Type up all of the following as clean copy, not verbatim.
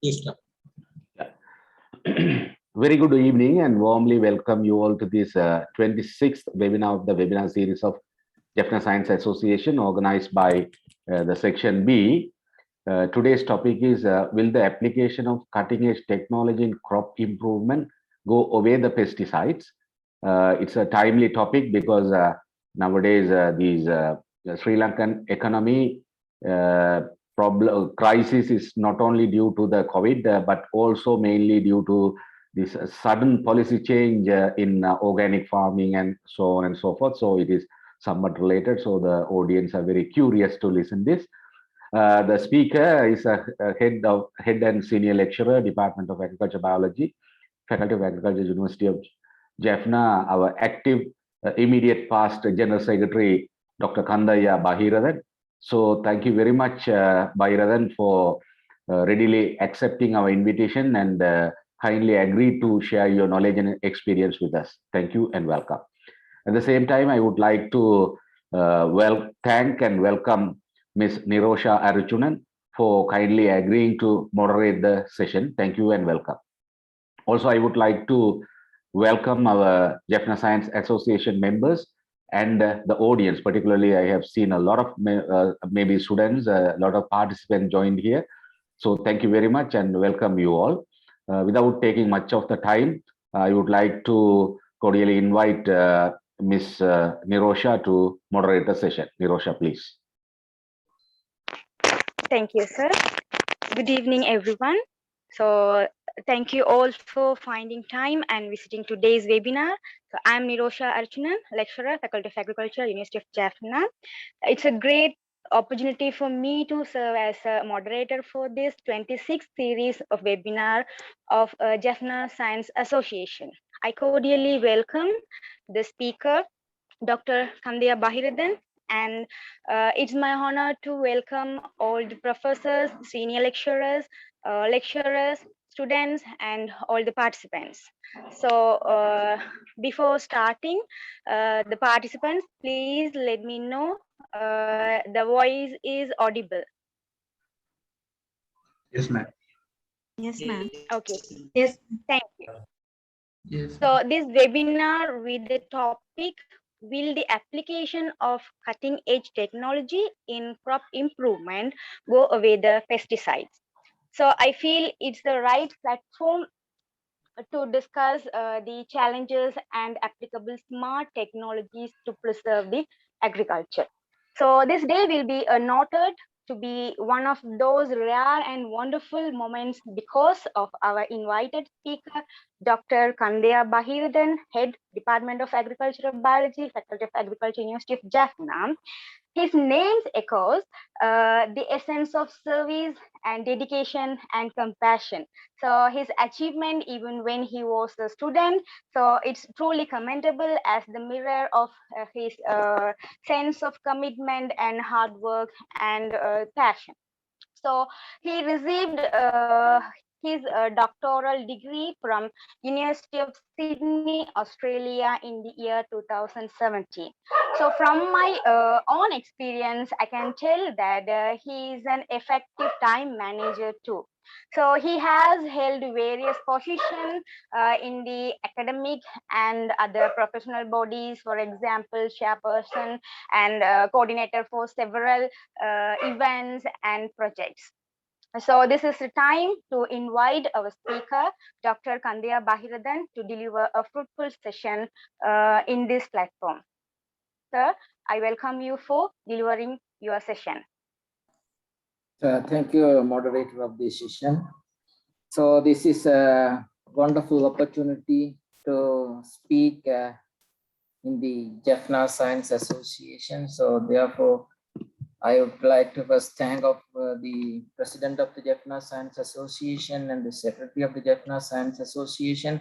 Please start. Very good evening and warmly welcome you all to this 26th webinar of the webinar series of Jaffna Science Association organized by the Section B. Today's topic is, will the application of cutting-edge technology in crop improvement go away the pesticides? It's a timely topic because nowadays the Sri Lankan economy crisis is not only due to the COVID, but also mainly due to this sudden policy change in organic farming and so on and so forth. So it is somewhat related. So the audience are very curious to listen this. The speaker is a head and senior lecturer, Department of Agriculture Biology, Faculty of Agriculture, University of Jaffna. Our active immediate past General Secretary, Dr. K Pakeerathan. So thank you very much, Pakeerathan, for readily accepting our invitation and kindly agree to share your knowledge and experience with us. Thank you and welcome. At the same time, I would like to thank and welcome Ms. Nirosha Aruchunan for kindly agreeing to moderate the session. Thank you and welcome. Also, I would like to welcome our Jaffna Science Association members and the audience. Particularly, I have seen a lot of maybe students, a lot of participants joined here. So thank you very much and welcome you all. Without taking much of the time, I would like to cordially invite Ms. Nirosha to moderate the session. Nirosha, please. Thank you, sir. Good evening, everyone. So thank you all for finding time and visiting today's webinar. So I'm Nirosha Archunan, lecturer, Faculty of Agriculture, University of Jaffna. It's a great opportunity for me to serve as a moderator for this 26th series of webinar of Jaffna Science Association. I cordially welcome the speaker, Dr. K Pakeerathan, and it's my honor to welcome all the professors, senior lecturers, students, and all the participants. So before starting, the participants, please let me know the voice is audible. Yes, ma'am. Yes, ma'am. Okay. Yes. Thank you. Yes. So this webinar with the topic, will the application of cutting edge technology in crop improvement go away the pesticides? So I feel it's the right platform to discuss the challenges and applicable smart technologies to preserve the agriculture. So this day will be noted to be one of those rare and wonderful moments because of our invited speaker, Dr. K Pakeerathan, Head, Department of Agricultural Biology, Faculty of Agriculture, University of Jaffna. His name echoes the essence of service and dedication and compassion. So his achievement, even when he was a student, so it's truly commendable as the mirror of his sense of commitment and hard work and passion. So he received his doctoral degree from University of Sydney, Australia in the year 2017. So from my own experience, I can tell that he is an effective time manager too. So he has held various positions in the academic and other professional bodies, for example, chairperson and coordinator for several events and projects. So this is the time to invite our speaker, Dr. K Pakeerathan, to deliver a fruitful session in this platform. Sir, I welcome you for delivering your session. Thank you, moderator of this session. So this is a wonderful opportunity to speak in the Jaffna Science Association. So therefore, I would like to first thank the president of the Jaffna Science Association and the secretary of the Jaffna Science Association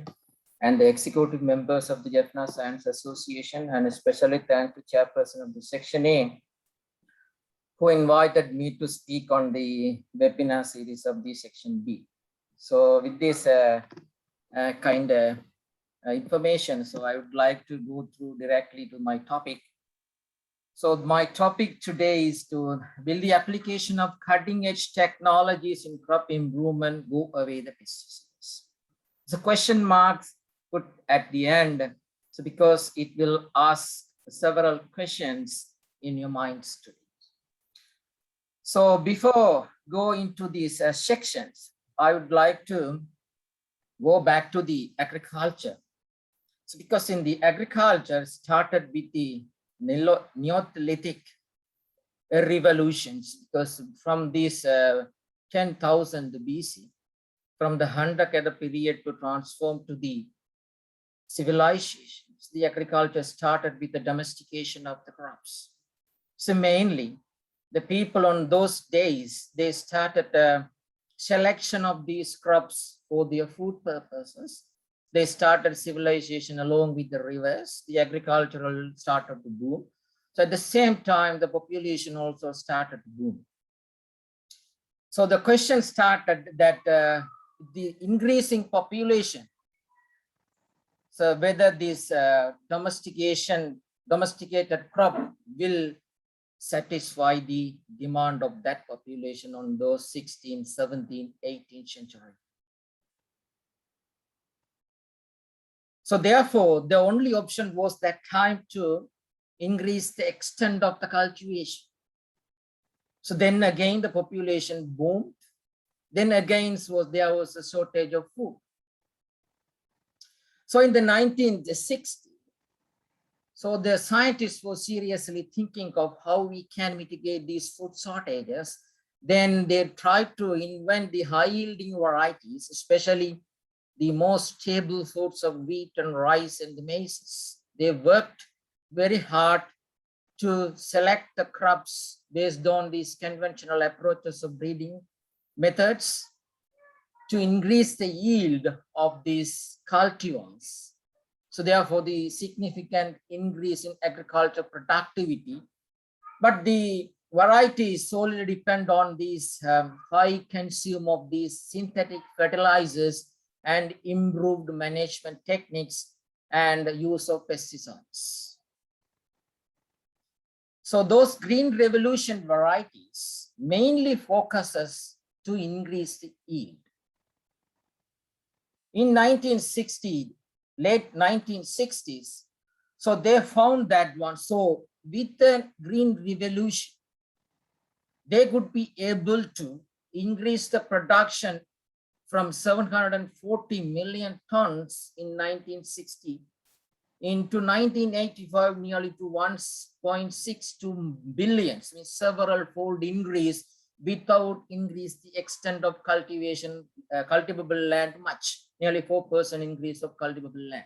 and the executive members of the Jaffna Science Association, and especially thank the chairperson of the Section A, who invited me to speak on the webinar series of the Section B. So with this information, so I would like to go through directly to my topic. So my topic today is to build the application of cutting edge technologies in crop improvement, go away the pesticides. The question marks put at the end, so because it will ask several questions in your minds today. So before go into these sections, I would like to go back to the agriculture. So because in the agriculture started with the Neolithic revolutions, because from this 10,000 BC, from the hunter-gatherer period to transform to the civilizations, the agriculture started with the domestication of the crops. So mainly, the people on those days, they started a selection of these crops for their food purposes. They started civilization along with the rivers. The agricultural started to boom. So at the same time, the population also started to boom. So the question started that the increasing population, so whether this domesticated crop will satisfy the demand of that population on those 16th, 17th, 18th century. So therefore, the only option was that time to increase the extent of the cultivation. So then again, the population boomed. Then again, there was a shortage of food. So in the 1960s, so the scientists were seriously thinking of how we can mitigate these food shortages. Then they tried to invent the high-yielding varieties, especially the most stable foods of wheat and rice and the maize. They worked very hard to select the crops based on these conventional approaches of breeding methods to increase the yield of these cultivars. So therefore, the significant increase in agricultural productivity, but the varieties solely depend on these high consume of these synthetic fertilizers and improved management techniques and use of pesticides. So those green revolution varieties mainly focuses to increase the yield. In 1960, late 1960s, so they found that one. So with the green revolution, they could be able to increase the production from 740 million tons in 1960 into 1985 nearly to 1.62 billion, means several fold increase without increase the extent of cultivation, cultivable land much, nearly 4% increase of cultivable land.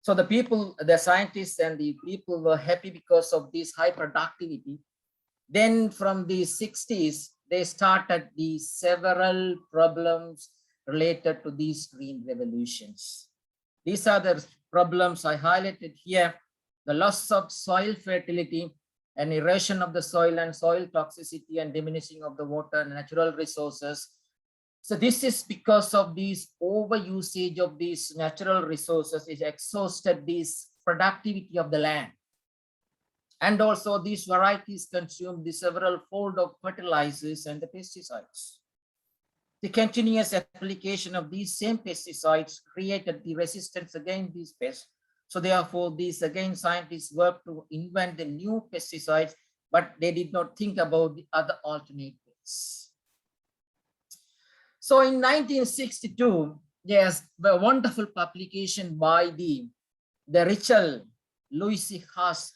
So the people, the scientists and the people were happy because of this high productivity. Then from the 60s, they started the several problems related to these green revolutions. These are the problems I highlighted here: the loss of soil fertility and erosion of the soil and soil toxicity and diminishing of the water and natural resources. So this is because of these overusage of these natural resources is exhausted this productivity of the land. And also these varieties consume the several fold of fertilizers and the pesticides. The continuous application of these same pesticides created the resistance against these pests. So therefore, these again scientists worked to invent the new pesticides, but they did not think about the other alternatives. So in 1962, there's a wonderful publication by the Rachel Louise Haas.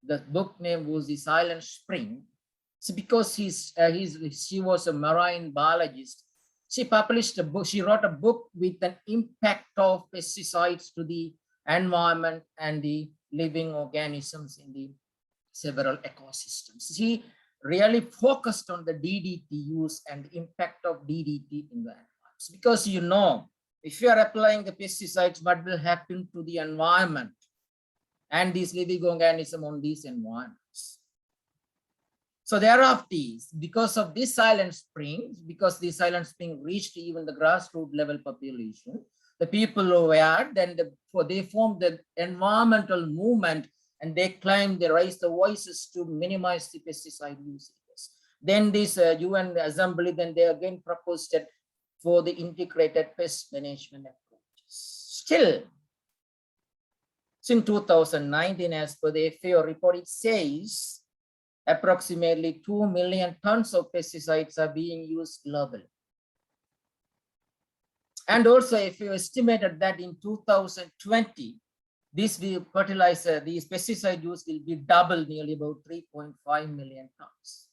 The book name was The Silent Spring. So because she was a marine biologist, she published a book. She wrote a book with an impact of pesticides to the environment and the living organisms in the several ecosystems. She really focused on the DDT use and the impact of DDT in the environment. Because you know, if you are applying the pesticides, what will happen to the environment and these living organisms on these environments. So thereafter, because of this silent spring, because the silent spring reached even the grassroots level population, the people were aware, then they formed the environmental movement and they claim they raise the voices to minimize the pesticide usages. Then this UN Assembly, then they again proposed it for the integrated pest management approaches. Still, since 2019, as per the FAO report, it says approximately 2 million tons of pesticides are being used globally. And also, if you estimated that in 2020, this fertilizer, these pesticide use will be double, nearly about 3.5 million tons.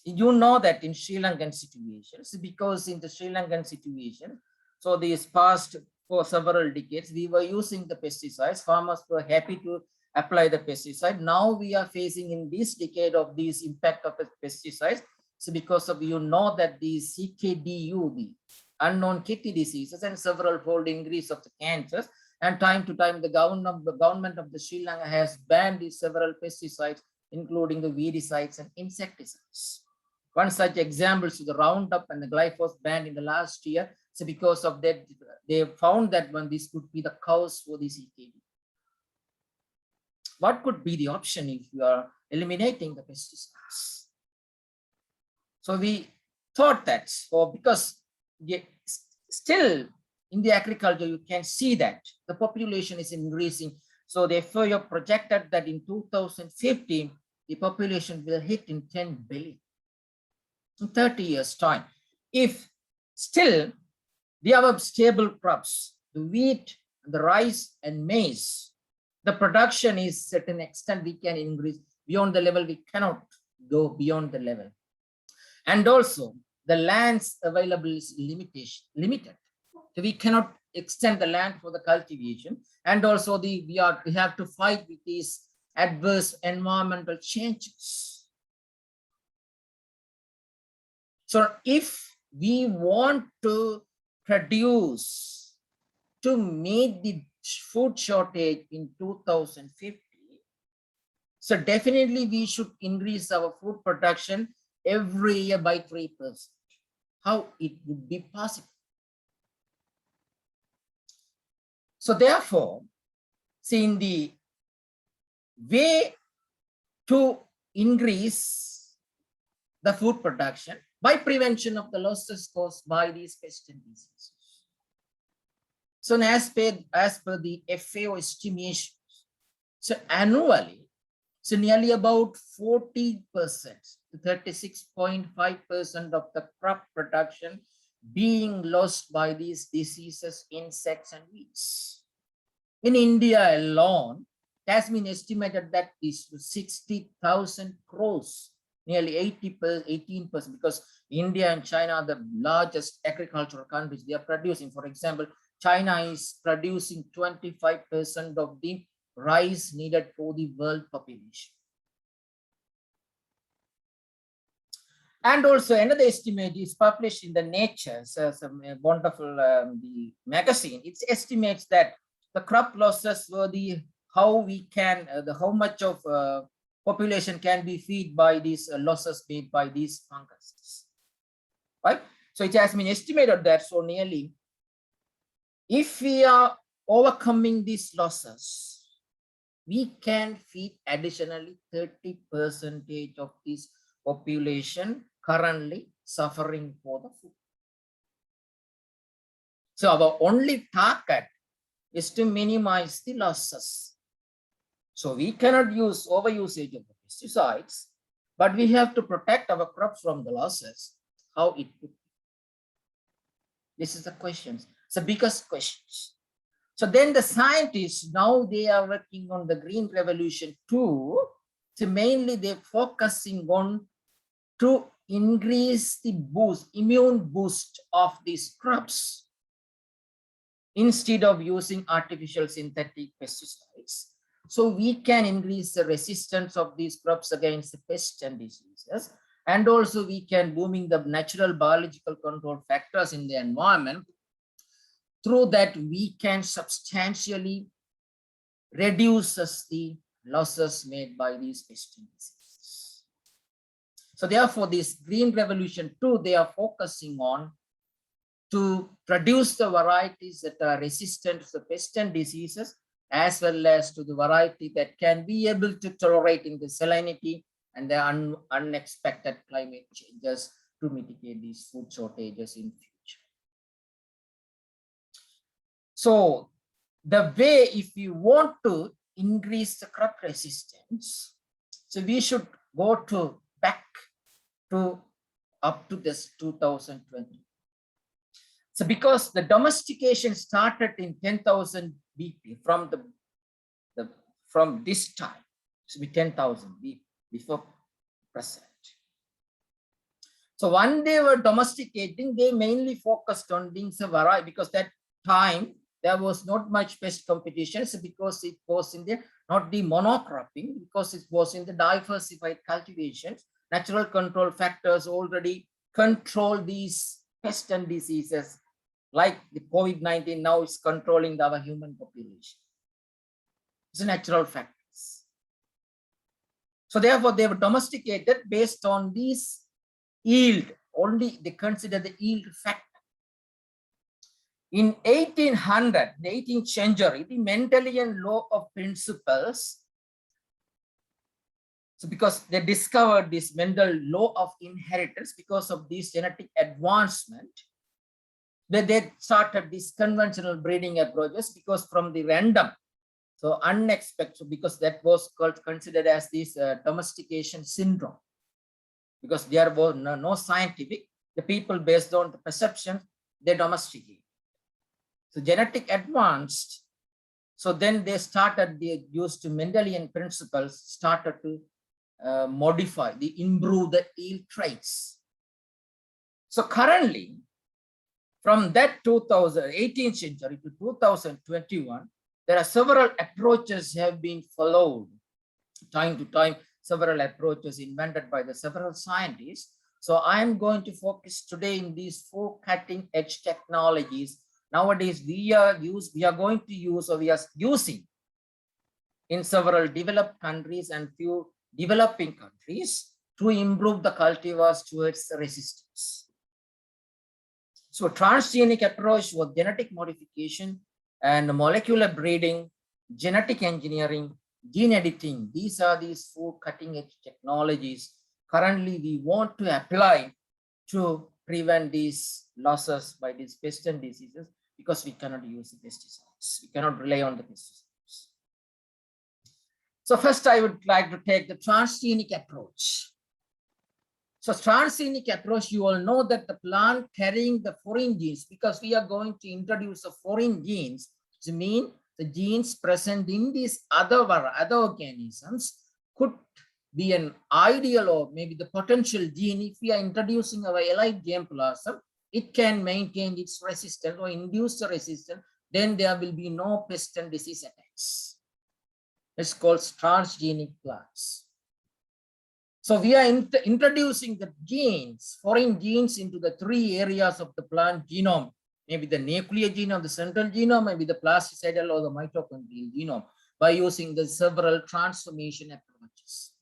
You know that in Sri Lankan situations, because in the Sri Lankan situation, so these past for several decades, we were using the pesticides. Farmers were happy to apply the pesticide. Now we are facing in this decade of this impact of the pesticides. So because of, you know, that the CKDU, the unknown kidney diseases, and several fold increase of the cancers, and time to time the government of the Sri Lanka has banned these several pesticides, including the weedicides and insecticides. One such example is the Roundup and the glyphosate banned in the last year. So because of that, they found that this could be the cause for the CKD. What could be the option if you are eliminating the pesticides? So we thought that, because still in the agriculture, you can see that the population is increasing. So therefore, you projected that in 2050, the population will hit in 10 billion in 30 years' time. If still we have stable crops, the wheat, the rice, and maize, the production is certain extent we can increase beyond the level. We cannot go beyond the level. And also the lands available is limited. So we cannot extend the land for the cultivation. And also we have to fight with these adverse environmental changes. So if we want to produce to meet the food shortage in 2050, so definitely we should increase our food production every year by 3%. How it would be possible? So therefore, see, in the way to increase the food production by prevention of the losses caused by these pests and diseases. So as per the FAO estimation, so annually, so nearly about 40% to 36.5% of the crop production being lost by these diseases, insects, and weeds. In India alone, it has been estimated that is 60,000 crores, nearly 18%, because India and China are the largest agricultural countries. They are producing, for example, China is producing 25% of the rice needed for the world population. And also another estimate is published in the Nature, some wonderful the magazine. It estimates that the crop losses were how much of population can be fed by these losses made by these funguses, right? So it has been estimated that so nearly, if we are overcoming these losses, we can feed additionally 30% of this population currently suffering for the food. So our only target is to minimize the losses. So we cannot use overusage of the pesticides, but we have to protect our crops from the losses. How it could be? This is the question. It's the biggest questions. So then the scientists, now they are working on the green revolution too. So mainly they're focusing on to increase the immune boost of these crops instead of using artificial synthetic pesticides. So we can increase the resistance of these crops against the pests and diseases. And also we can booming the natural biological control factors in the environment. Through that, we can substantially reduce the losses made by these pests and diseases. So therefore, this green revolution too, they are focusing on to produce the varieties that are resistant to the pests and diseases as well as to the variety that can be able to tolerate in the salinity and the unexpected climate changes to mitigate these food shortages in future. So the way, if you want to increase the crop resistance, so we should go to back to up to this 2020. So because the domestication started in 10,000 BP from this time, so be 10,000 BP before present. So when they were domesticating, they mainly focused on being a variety, because that time there was not much pest competition, so because it was in the not the monocropping, because it was in the diversified cultivations, natural control factors already control these pests and diseases, like the COVID-19 now is controlling our human population. It's a natural factors. So therefore they were domesticated based on these yield, only they consider the yield factor. In 1800, the 18th century, the Mendelian law of principles, so because they discovered this Mendel law of inheritance, because of this genetic advancement, they started these conventional breeding approaches, because from the random, so unexpected, because that was considered as this domestication syndrome, because there was no scientific, the people based on the perception, they domesticate. So genetic advanced, so then they started, they used Mendelian principles, started to modify, they improve the yield traits. So currently, from that 18th century to 2021, there are several approaches have been followed. Time to time, several approaches invented by the several scientists. So I am going to focus today in these 4 cutting edge technologies. Nowadays, we are going to use, or we are using in several developed countries and few developing countries to improve the cultivars towards resistance. So transgenic approach was genetic modification and molecular breeding, genetic engineering, gene editing. These are these 4 cutting edge technologies currently we want to apply to prevent these losses by these pests and diseases, because we cannot use the pesticides. We cannot rely on the pesticides. So first I would like to take the transgenic approach. So transgenic approach, you all know that the plant carrying the foreign genes, because we are going to introduce the foreign genes, which mean the genes present in these other organisms could be an ideal or maybe the potential gene. If we are introducing our elite germplasm, it can maintain its resistance or induce the resistance, then there will be no pest and disease attacks. It's called transgenic plants. So we are introducing the genes, foreign genes, into the 3 areas of the plant genome, maybe the nuclear genome, the central genome, maybe the plasticidal or the mitochondrial genome, by using the several transformation approaches.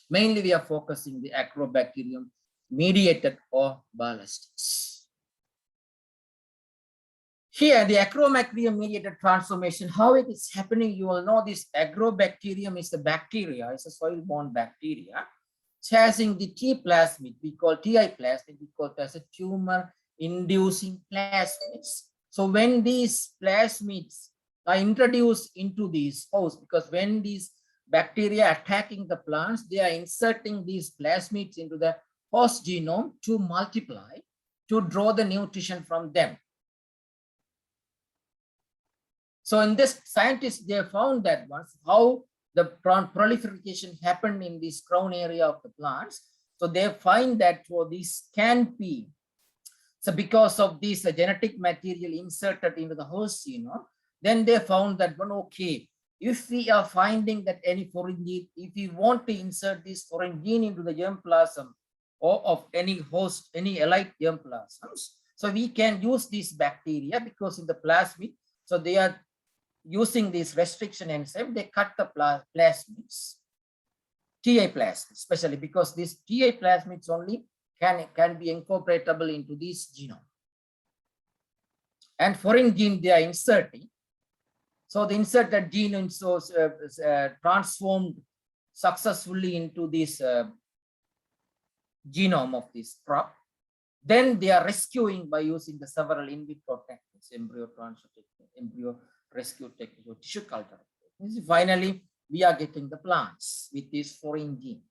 Mainly we are focusing the agrobacterium mediated or ballistics. Here, the agrobacterium mediated transformation, how it is happening, you all know this agrobacterium is the bacteria, it's a soil-borne bacteria. It's having the T plasmid, we call TI plasmid, we call it as a tumor-inducing plasmids. So when these plasmids are introduced into these hosts, because when these bacteria attacking the plants, they are inserting these plasmids into the host genome to multiply, to draw the nutrition from them. So in this, scientists, they found that once how the proliferation happened in this crown area of the plants. So they find that for this can be, so because of this genetic material inserted into the host genome, then they found that one, okay, if we are finding that any foreign gene, if we want to insert this foreign gene into the germplasm or of any host, any elite germplasms, so we can use these bacteria, because in the plasmid, so they are using this restriction enzyme, they cut the plasmids, TA plasmids, especially because these TA plasmids only can be incorporatable into this genome. And foreign gene they are inserting, So the inserted gene is transformed successfully into this genome of this crop. Then they are rescuing by using the several in vitro techniques, embryo transfer technique, embryo rescue technique, or tissue culture. Finally, we are getting the plants with these foreign genes.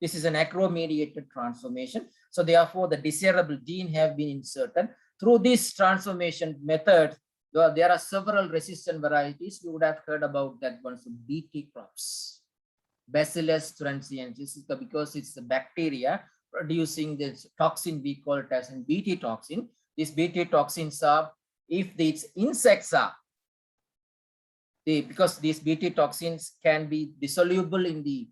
This is an agro-mediated transformation. So therefore, the desirable gene have been inserted. Through this transformation method, there are several resistant varieties. You would have heard about that one, so BT crops. Bacillus thuringiensis, because it's the bacteria producing this toxin, we call it as an BT toxin. These BT toxins are, if these insects are, because these BT toxins can be dissoluble in the,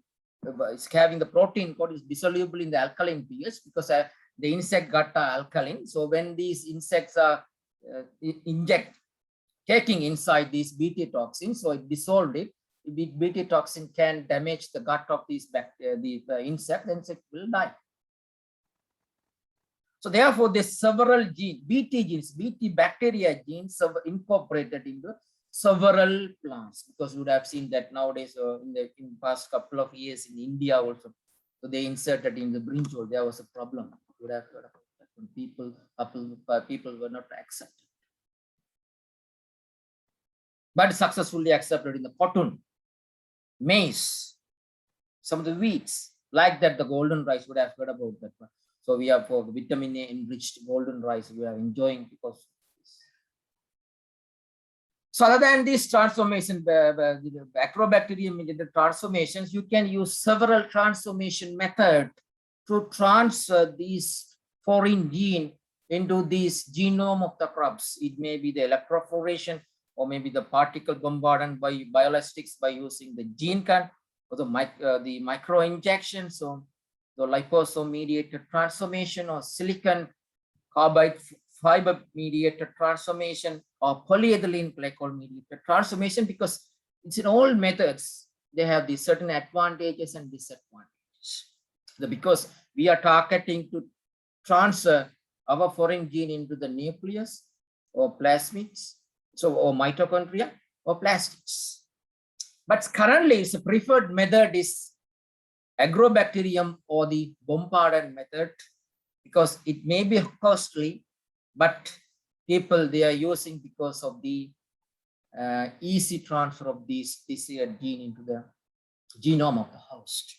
it's having the protein code is dissoluble in the alkaline pH, because the insect gut are alkaline. So when these insects are taking inside these BT toxins, so it dissolved it. BT toxin can damage the gut of these bacteria, the insect, then it will die. So therefore, there's several genes, BT genes, BT bacteria genes are incorporated into several plants, because you would have seen that nowadays in the past couple of years in India also, so they inserted in the brinjal. There was a problem. You would have heard about that when people were not accepted, but successfully accepted in the cotton, maize, some of the wheats, like that the golden rice, would have heard about that one. So we have for vitamin A enriched golden rice, we are enjoying because of this. So other than this transformation, agrobacterium mediated transformations, you can use several transformation methods to transfer these foreign gene into this genome of the crops. It may be the electroporation, or maybe the particle bombardment by biologics by using the gene can, or the micro injection. So the liposome mediated transformation, or silicon carbide fiber mediated transformation, or polyethylene glycol mediated transformation, because it's in all methods, they have these certain advantages and disadvantages. Because we are targeting to transfer our foreign gene into the nucleus or plasmids, so or mitochondria or plastids. But currently, it's a preferred method is agrobacterium or the bombardment method, because it may be costly, but people they are using because of the easy transfer of this gene into the genome of the host.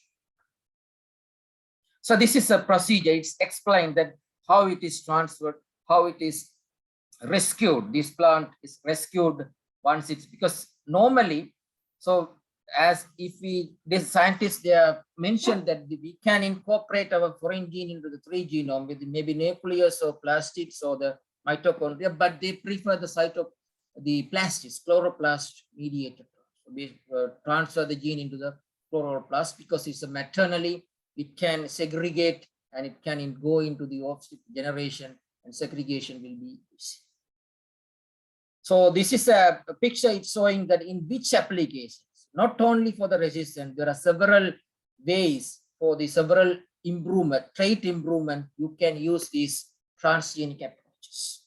So this is a procedure. It's explained that how it is transferred, how it is rescued. This plant is rescued once it's, because normally, so as if these scientists, they have mentioned that we can incorporate our foreign gene into the 3 genome with maybe nucleus or plastids or the mitochondria, but they prefer the site of the plastids, chloroplast mediated. So we transfer the gene into the chloroplast because it's a maternally, it can segregate and it can go into the offspring generation, and segregation will be easy. So this is a picture. It's showing that in which applications, not only for the resistance, there are several ways for the several improvement, trait improvement, you can use these transgenic approaches.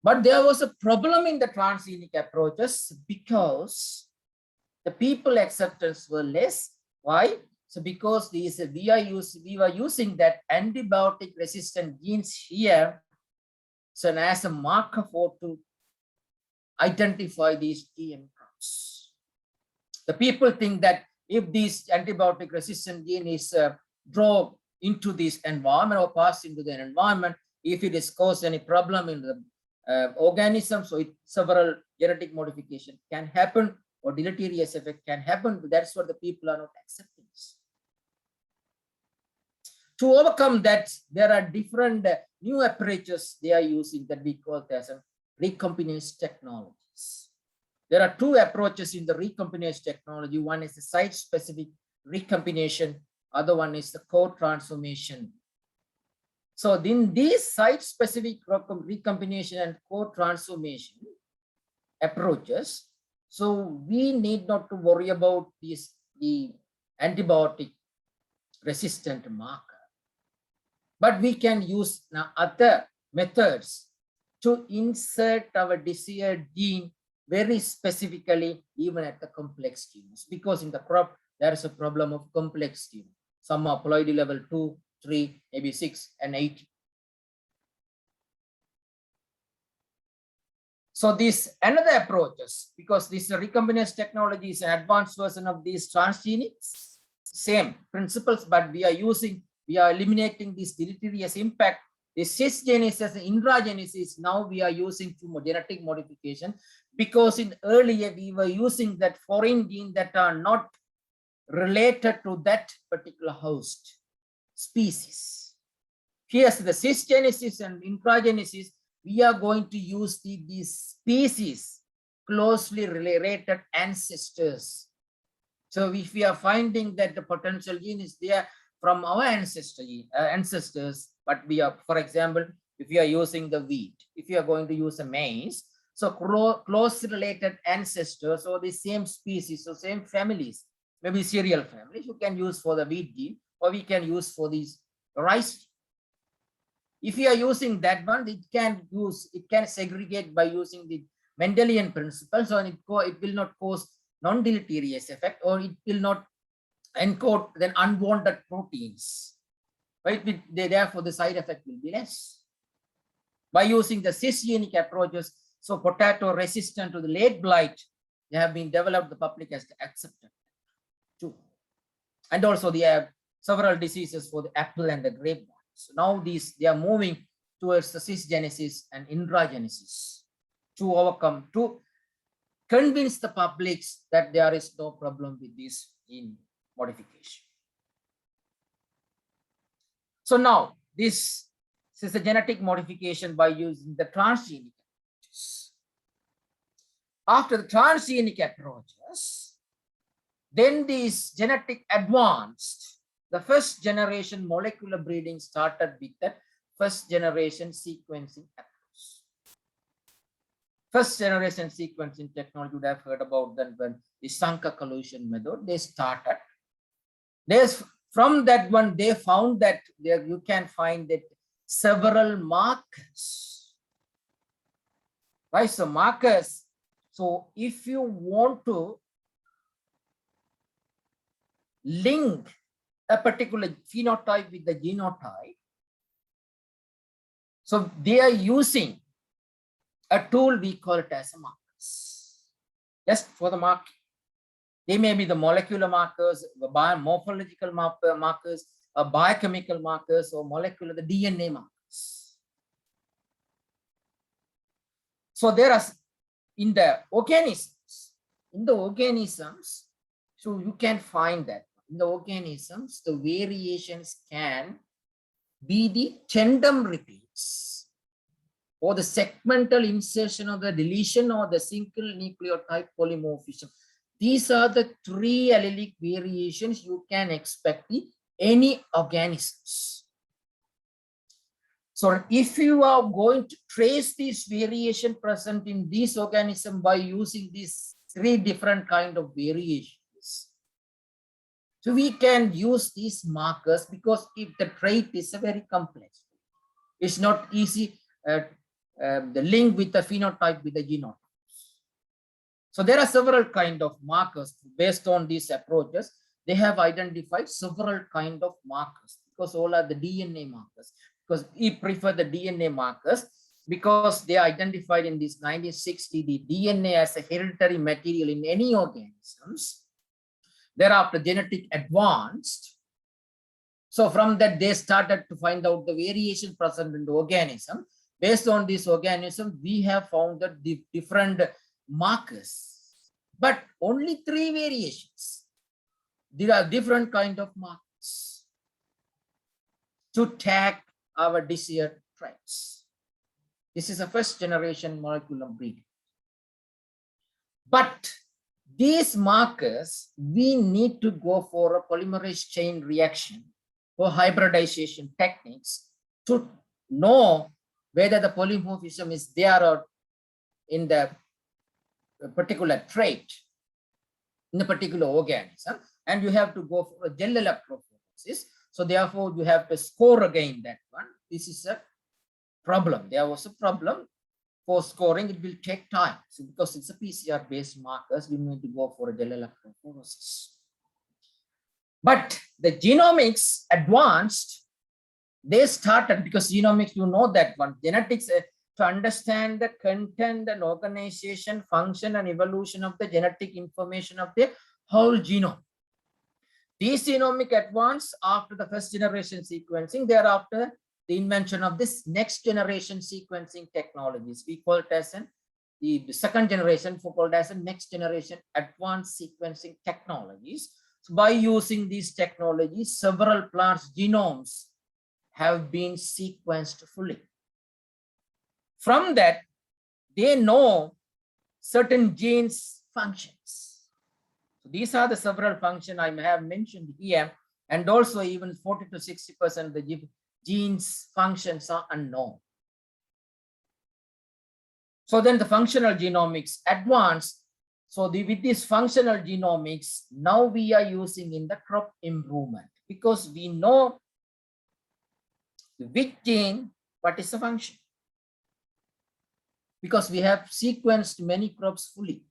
But there was a problem in the transgenic approaches because the people acceptance were less. Why? So because these we were using that antibiotic resistant genes here, so as a marker for to identify these GM crops. The people think that if this antibiotic resistant gene is drawn into this environment or passed into the environment, if it has caused any problem in the organism, so several genetic modification can happen or deleterious effect can happen. But that's what the people are not accepting. To overcome that, there are different new approaches they are using that we call as a recombinase technologies. There are 2 approaches in the recombinase technology. One is the site-specific recombination, other one is the co-transformation. So in these site-specific recombination and co-transformation approaches, so we need not to worry about the antibiotic resistant marker, but we can use now other methods to insert our desired gene very specifically, even at the complex genes, because in the crop, there is a problem of complex gene. Some are ploidy level 2, 3, maybe 6, and 8. So these another approaches, because this recombinase technology is an advanced version of these transgenics, same principles, but we are eliminating this deleterious impact. The cisgenesis and intragenesis, now we are using genetic modification, because in earlier we were using that foreign gene that are not related to that particular host species. Here's the cisgenesis and intragenesis. We are going to use these species closely related ancestors. So if we are finding that the potential gene is there from our ancestors, but we are, for example, if we are using the wheat, if you are going to use a maize, so close related ancestors or the same species or same families, maybe cereal families, you can use for the wheat gene, or we can use for these rice. If you are using that one, it can segregate by using the Mendelian principle, so it will not cause non-deleterious effect, or it will not encode then unwanted proteins, right? Therefore, the side effect will be less. By using the cisgenic approaches, so potato resistant to the late blight, they have been developed, the public has accepted too. And also they have several diseases for the apple and the grape. So now they are moving towards the cisgenesis and intragenesis to overcome, to convince the public that there is no problem with this gene modification. So now this is a genetic modification by using the transgenic approaches. After the transgenic approaches, then these genetic advanced, the first generation molecular breeding started with the first generation sequencing approach. First generation sequencing technology, you would have heard about them when the Sanka collusion method, they started. From that one, they found that there you can find that several markers, right? So markers, so if you want to link a particular phenotype with the genotype, so they are using a tool, we call it as a markers, just for the marking. They may be the molecular markers, the morphological markers, biochemical markers, or molecular, the DNA markers. So there are in the organisms, so you can find that in the organisms, the variations can be the tandem repeats, or the segmental insertion of the deletion, or the single nucleotide polymorphism. These are the 3 allelic variations you can expect in any organisms. So if you are going to trace this variation present in this organism by using these 3 different kind of variations, so we can use these markers, because if the trait is a very complex, it's not easy the link with the phenotype with the genome. So there are several kind of markers based on these approaches. They have identified several kind of markers, because all are the DNA markers. Because we prefer the DNA markers because they are identified in this 1960, the DNA as a hereditary material in any organisms. Thereafter, genetic advanced. So from that, they started to find out the variation present in the organism. Based on this organism, we have found that the different markers, but only 3 variations. There are different kind of markers to tag our desired traits. This is a first generation molecular breeding. But these markers, we need to go for a polymerase chain reaction or hybridization techniques to know whether the polymorphism is there or in the particular trait in a particular organism, and you have to go for a gel electrophoresis. So therefore, you have to score again that one. This is a problem. There was a problem for scoring, it will take time. So because it's a PCR-based markers, we need to go for a gel electrophoresis. But the genomics advanced, they started because genomics, you know that one, genetics, to understand the content and organization, function and evolution of the genetic information of the whole genome. These genomic advance after the first generation sequencing, thereafter the invention of this next generation sequencing technologies. We call it as the second generation, we called as a next generation advanced sequencing technologies. So by using these technologies, several plants' genomes have been sequenced fully. From that, they know certain genes functions. So these are the several functions I have mentioned here, and also even 40 to 60% of the genes functions are unknown. So then the functional genomics advanced. So with this functional genomics, now we are using in the crop improvement because we know which gene, what is the function. Because we have sequenced many crops fully.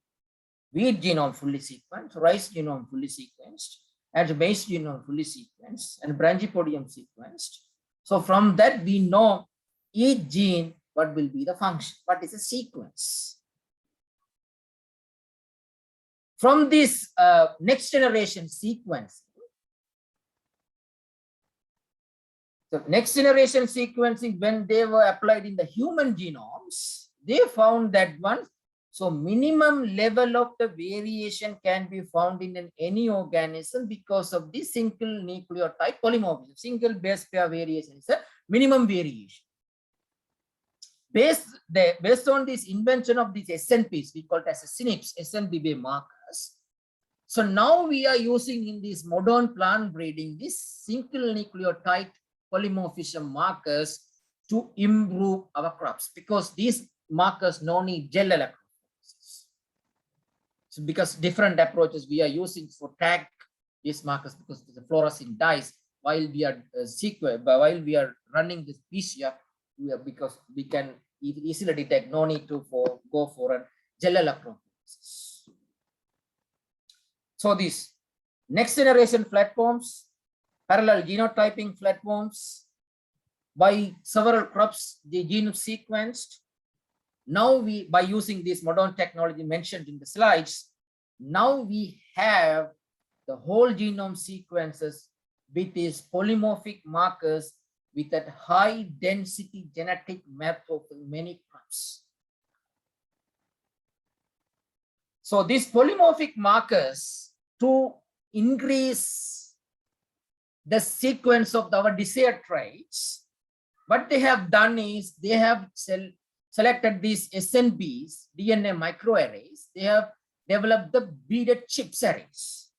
Wheat genome fully sequenced, rice genome fully sequenced, and maize genome fully sequenced, and branchipodium sequenced. So from that, we know each gene, what will be the function, what is the sequence. From this next generation sequencing, the next generation sequencing, when they were applied in the human genomes, they found that one, so minimum level of the variation can be found in any organism because of the single nucleotide polymorphism. Single base pair variation is a minimum variation. Based on this invention of these SNPs, we call it as a SNPs, SNPB markers. So now we are using in this modern plant breeding this single nucleotide polymorphism markers to improve our crops, because these markers no need gel electrophoresis. So because different approaches we are using for tag these markers, because the fluorescent dyes while we are while we are running this PCR, because we can easily detect, no need to go for a gel electrophoresis. So these next generation platforms, parallel genotyping platforms, by several crops, the genome sequenced. Now we, by using this modern technology mentioned in the slides, now we have the whole genome sequences with these polymorphic markers with that high density genetic map of many crops. So these polymorphic markers, to increase the sequence of our desired traits, what they have done is they have selected these SNPs, DNA microarrays. They have developed the beaded chips arrays.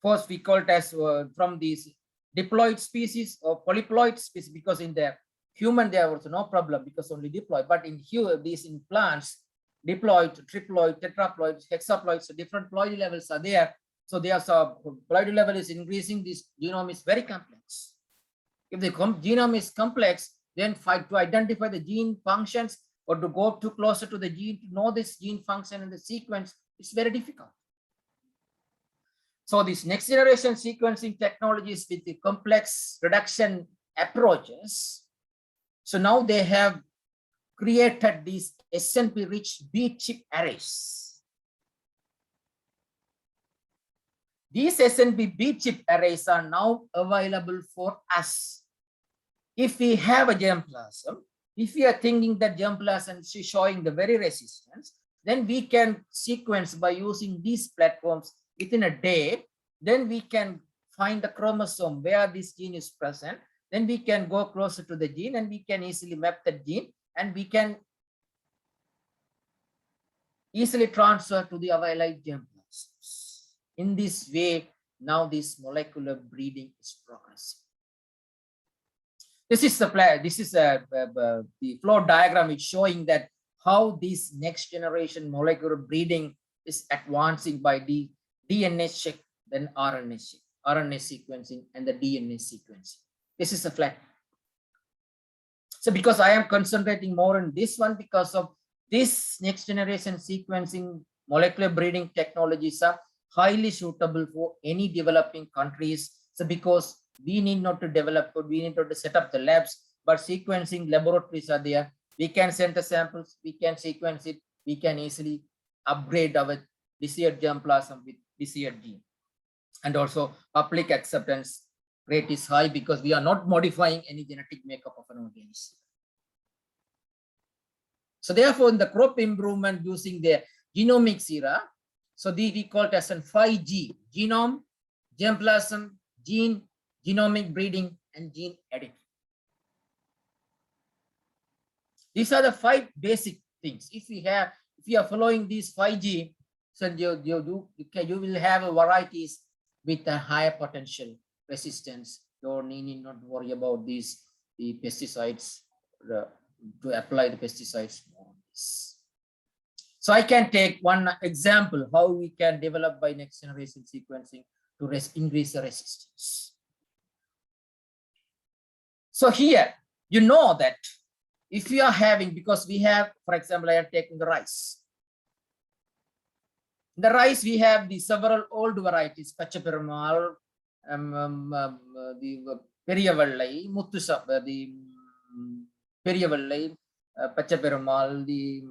First, we call it as from these diploid species or polyploid species, because in the human there was no problem because only diploid, but in here, these in plants, diploid, triploid, tetraploid, hexaploid, so different ploid levels are there. So there's a ploid level is increasing, this genome is very complex. If the genome is complex, then to identify the gene functions or to go too closer to the gene to know this gene function and the sequence, it's very difficult. So this next generation sequencing technologies with the complex reduction approaches. So now they have created these SNP rich bead chip arrays. These SNP bead chip arrays are now available for us. If we have a germplasm, if we are thinking that germplasm is showing the very resistance, then we can sequence by using these platforms within a day. Then we can find the chromosome where this gene is present. Then we can go closer to the gene and we can easily map the gene, and we can easily transfer to the allied germplasms. In this way, now this molecular breeding is progressing. This is the flow diagram. It's showing that how this next generation molecular breeding is advancing by the DNA check, then RNA check, RNA sequencing, and the DNA sequencing. This is a flat. So because I am concentrating more on this one, because of this next generation sequencing molecular breeding technologies are highly suitable for any developing countries. So because we need not to develop, we need not to set up the labs, but sequencing laboratories are there. We can send the samples, we can sequence it, we can easily upgrade our desired germplasm with desired gene. And also public acceptance rate is high because we are not modifying any genetic makeup of an organism. So therefore, in the crop improvement using the genomics era, so we call it as an 5G: genome, germplasm, gene, genomic breeding, and gene editing. These are the 5 basic things. If you are following these 5G, so you will have a varieties with a higher potential resistance. You need not worry about the pesticides, to apply the pesticides on this. So I can take one example how we can develop by next generation sequencing to increase the resistance. So here, you know that if you are having, because we have, for example, I am taking the rice. The rice, we have the several old varieties, Pachaperamal, the Periyavallai, Muttusap, the Periyavallai, Pachaperamal, the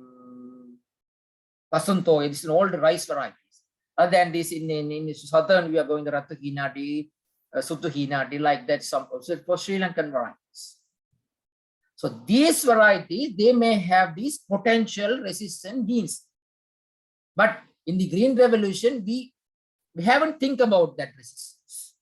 Pasunto, these are old rice varieties. Other than this, in southern, we are going the Ratuhinadi, Sutuhinadi, like that, some also for Sri Lankan varieties. So these varieties, they may have these potential resistant genes. But in the Green Revolution, we haven't think about that resistance.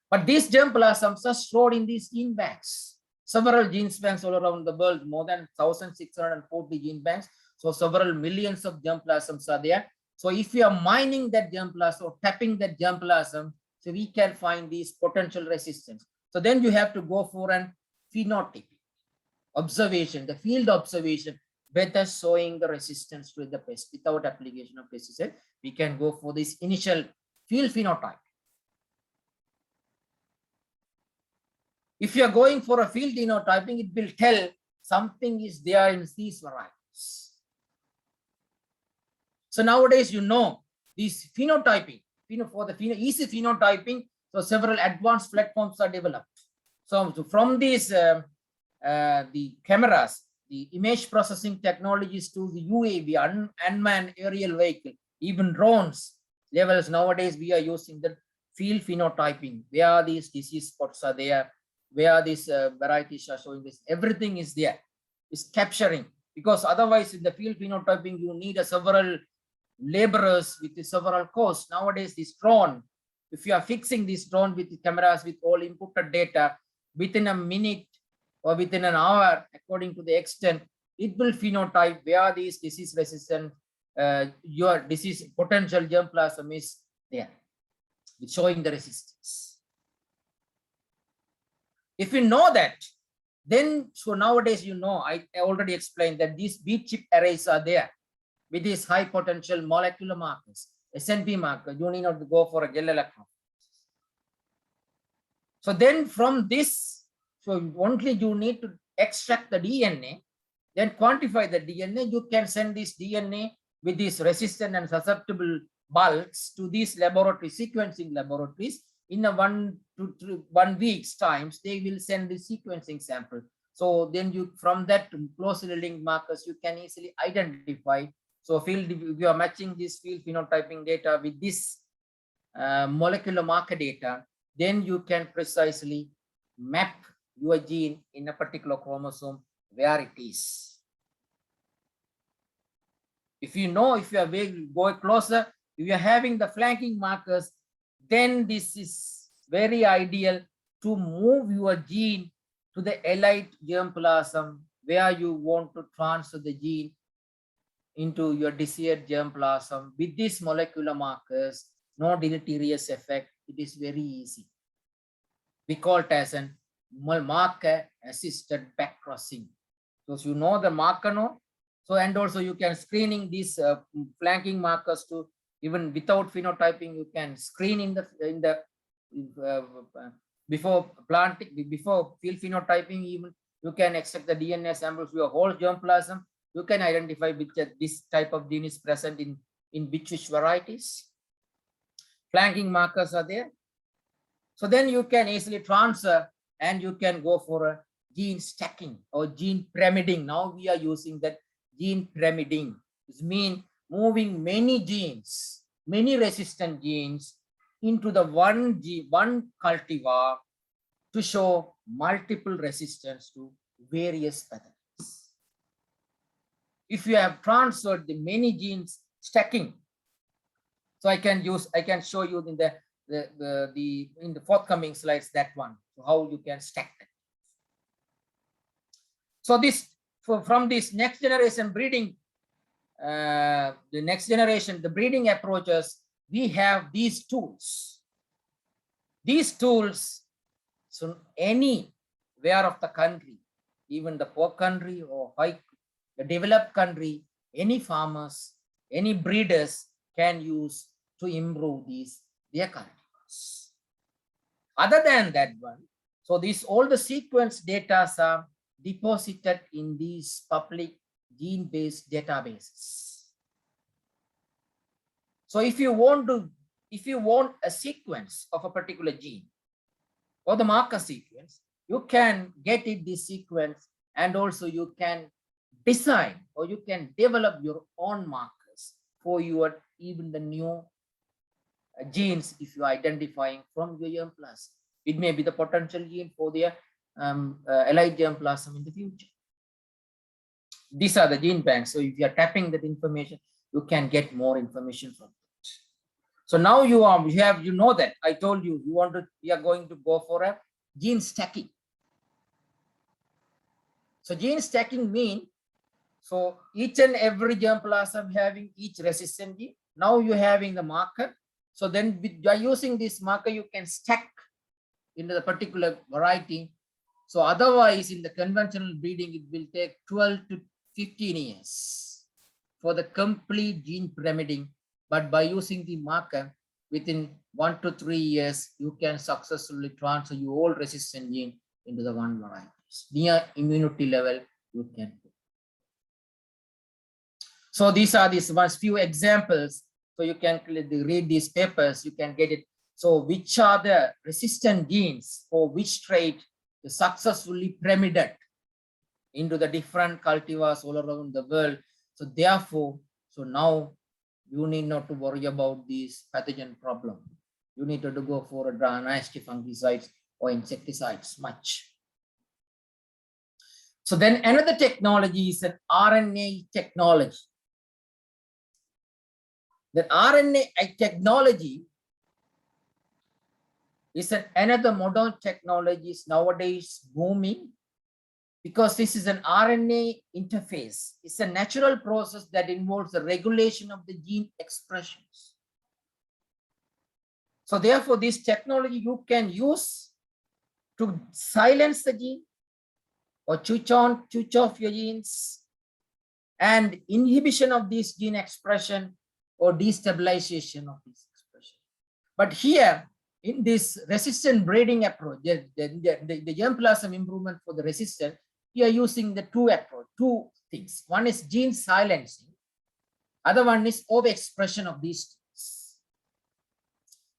But these germplasms are stored in these gene banks. Several gene banks all around the world, more than 1,640 gene banks. So several millions of germplasms are there. So if you are mining that germplasm or tapping that germplasm, so we can find these potential resistance. So then you have to go for an phenotyping observation, the field observation, whether showing the resistance to the pest without application of pesticide. We can go for this initial field phenotype. If you are going for a field phenotyping, it will tell something is there in these varieties. So nowadays, you know, this phenotyping, for the easy phenotyping, so several advanced platforms are developed. So from these, the cameras, the image processing technologies to the UAV, unmanned aerial vehicle, even drones levels, nowadays we are using the field phenotyping. Where these disease spots are there, where these varieties are showing this, everything is there, is capturing. Because otherwise in the field phenotyping, you need several laborers with several costs. Nowadays this drone, if you are fixing this drone with the cameras with all inputted data, within a minute or within an hour, according to the extent, it will phenotype where these disease resistant, your disease potential germplasm is there, showing the resistance. If you know that, then so nowadays, you know, I already explained that these bead chip arrays are there with these high potential molecular markers, SNP marker. You need not to go for a gel electron. So then from this, so only you need to extract the DNA, then quantify the DNA. You can send this DNA with these resistant and susceptible bulks to these laboratory sequencing laboratories. In a 1 to 1 week's times, they will send the sequencing sample. So then you, from that closely linked markers, you can easily identify. So field, if you are matching this field phenotyping data with this molecular marker data, then you can precisely map your gene in a particular chromosome where it is. If you know, if you are going closer, if you are having the flanking markers, then this is very ideal to move your gene to the elite germplasm where you want to transfer the gene into your desired germplasm. With these molecular markers, no deleterious effect. It is very easy. We call it as a marker assisted backcrossing. So you know the marker no. So and also you can screening these flanking markers to, even without phenotyping, you can screen in the before planting, before field phenotyping, even You can extract the DNA samples from your whole germplasm. You can identify which this type of gene is present in which varieties. Flanking markers are there. So then you can easily transfer and you can go for a gene stacking or gene pyramiding. Now we are using that gene pyramiding. This means moving many genes, many resistant genes into the one cultivar to show multiple resistance to various pathogens. If you have transferred the many genes stacking, so I can show you in the forthcoming slides that one, so how you can stack that. So this from this next generation breeding, the breeding approaches, we have these tools. These tools, so anywhere of the country, even the poor country or the developed country, any farmers, any breeders can use to improve their cultivars. Other than that one, so all the sequence data are deposited in these public gene-based databases. So if you want a sequence of a particular gene or the marker sequence, you can get this sequence, and also you can design or you can develop your own markers for your even the new genes if you are identifying from your germplasm. It may be the potential gene for their allied germplasm in the future. These are the gene banks. So if you are tapping that information, you can get more information from it. So now you know that I told you we are going to go for a gene stacking. So gene stacking means, so each and every germplasm having each resistant gene. Now you're having the marker. So then by using this marker, you can stack into the particular variety. So otherwise in the conventional breeding, it will take 12 to 15 years for the complete gene pyramiding. But by using the marker, within 1 to 3 years, you can successfully transfer your all resistant gene into the one variety. Near immunity level, you can do. So these are few examples. So you can read these papers, you can get it. So which are the resistant genes for which trait is successfully pyramided into the different cultivars all around the world. So therefore, so now you need not to worry about this pathogen problem. You need to go for a nasty fungicides or insecticides much. So then another technology is an RNA technology. The RNA technology is another modern technology is nowadays booming, because this is an RNA interface. It's a natural process that involves the regulation of the gene expressions. So therefore, this technology you can use to silence the gene or switch off your genes, and inhibition of this gene expression or destabilization of this expression. But here in this resistant breeding approach, the germplasm improvement for the resistant, we are using the two things. One is gene silencing, other one is overexpression of these genes.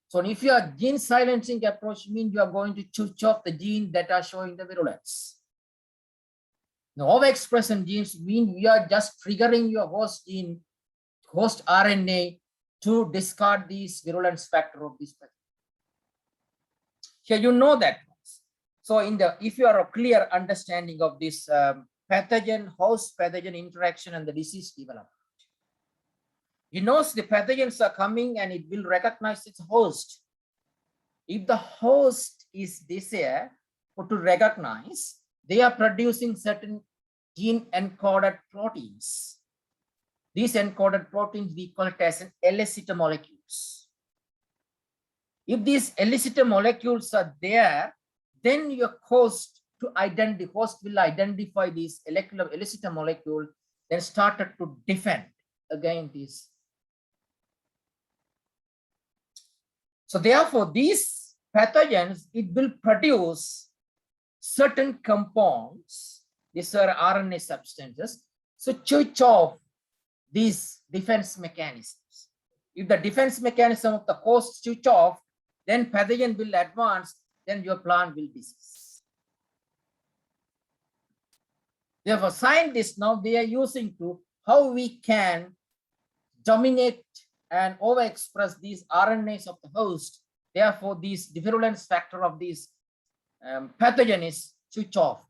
So if you are gene silencing approach, means you are going to switch off the gene that are showing the virulence. The overexpression genes mean we are just triggering your host gene, host RNA to discard these virulence factor of this pathogen. Here you know that. So if you are a clear understanding of this pathogen host pathogen interaction and the disease development, it knows the pathogens are coming and it will recognize its host. If the host is there to recognize, they are producing certain gene encoded proteins. These encoded proteins we call it as an elicitor molecules. If these elicitor molecules are there, then your host will identify these elicitor molecule, then started to defend against this. So therefore, these pathogens, it will produce certain compounds, these are RNA substances, so switch off these defense mechanisms. If the defense mechanism of the host switch off, then pathogen will advance, then your plant will disease. Therefore, scientists now, they are using to how we can dominate and overexpress these RNAs of the host. Therefore, this virulence factor of these pathogen is switch off.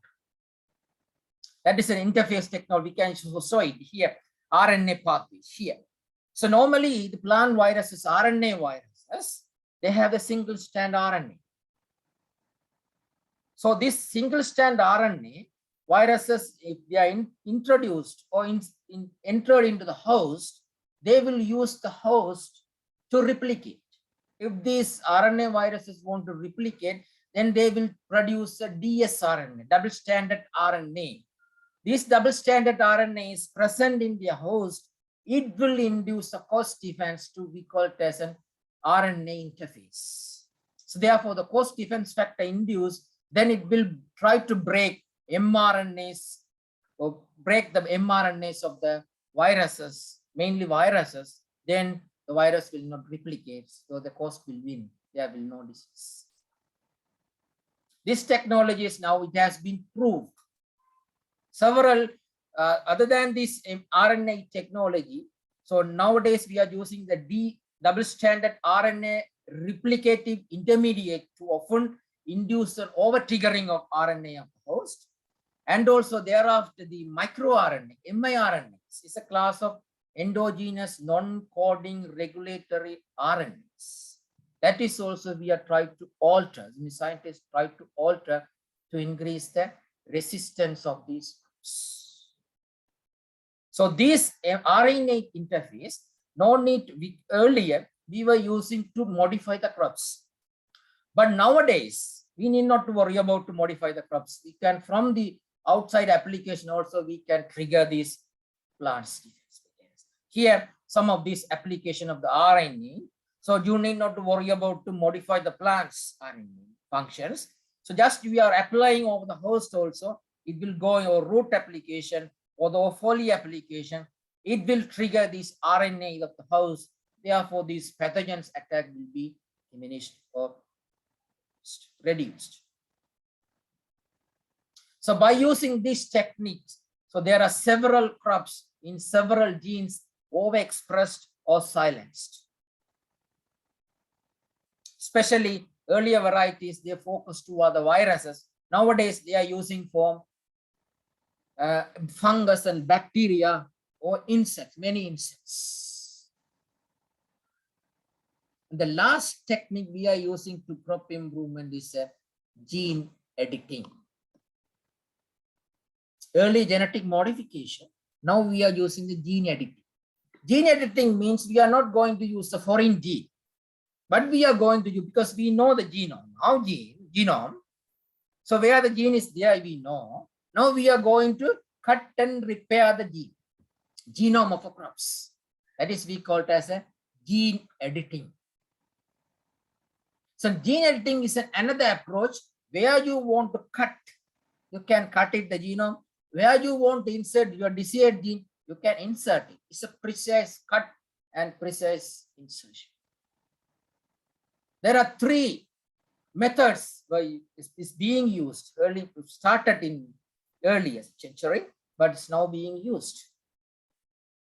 That is an interface technology. We can show it here, RNA pathways here. So normally the plant viruses, RNA viruses, they have a single strand RNA. So this single strand RNA viruses, if they are introduced or entered into the host, they will use the host to replicate. If these RNA viruses want to replicate, then they will produce a dsRNA, double-stranded RNA. This double-stranded RNA is present in their host. It will induce a host defense to be called as an RNA interface. So therefore, the host defense factor induced, then it will try to break mRNAs or break the mRNAs of the viruses, mainly viruses. Then the virus will not replicate, so the host will win. There will be no disease. This technology is now, it has been proved. Several, other than this RNA technology, so nowadays we are using the double-stranded RNA replicative intermediate to often induce an over-triggering of RNA of the host. And also thereafter the microRNA, miRNAs, is a class of endogenous non-coding regulatory RNAs. That is also we are trying to alter, the scientists try to alter to increase the resistance of these groups. So this RNA interface, no need, earlier we were using to modify the crops. But nowadays, we need not to worry about to modify the crops. We can, from the outside application also, we can trigger these plants. Here, some of these application of the RNA. So you need not to worry about to modify the plant's RNA functions. So just we are applying over the host also, it will go in our root application or the foliar application. It will trigger this RNA of the host. Therefore, these pathogens attack will be diminished or reduced. So by using these techniques, so there are several crops in several genes overexpressed or silenced. Especially earlier varieties, they focus to other viruses. Nowadays, they are using for fungus and bacteria or insects, many insects. The last technique we are using to crop improvement is gene editing. Early genetic modification, now we are using the gene editing. Gene editing means we are not going to use the foreign gene, but we are going to use, because we know the genome, our genome. So where the gene is there, we know. Now we are going to cut and repair the genome of crops. That is, we call it as a gene editing. So gene editing is another approach where you want to cut, you can cut it, the genome. Where you want to insert your desired gene, you can insert it. It's a precise cut and precise insertion. There are three methods by is being used. Early started in earlier century, but it's now being used.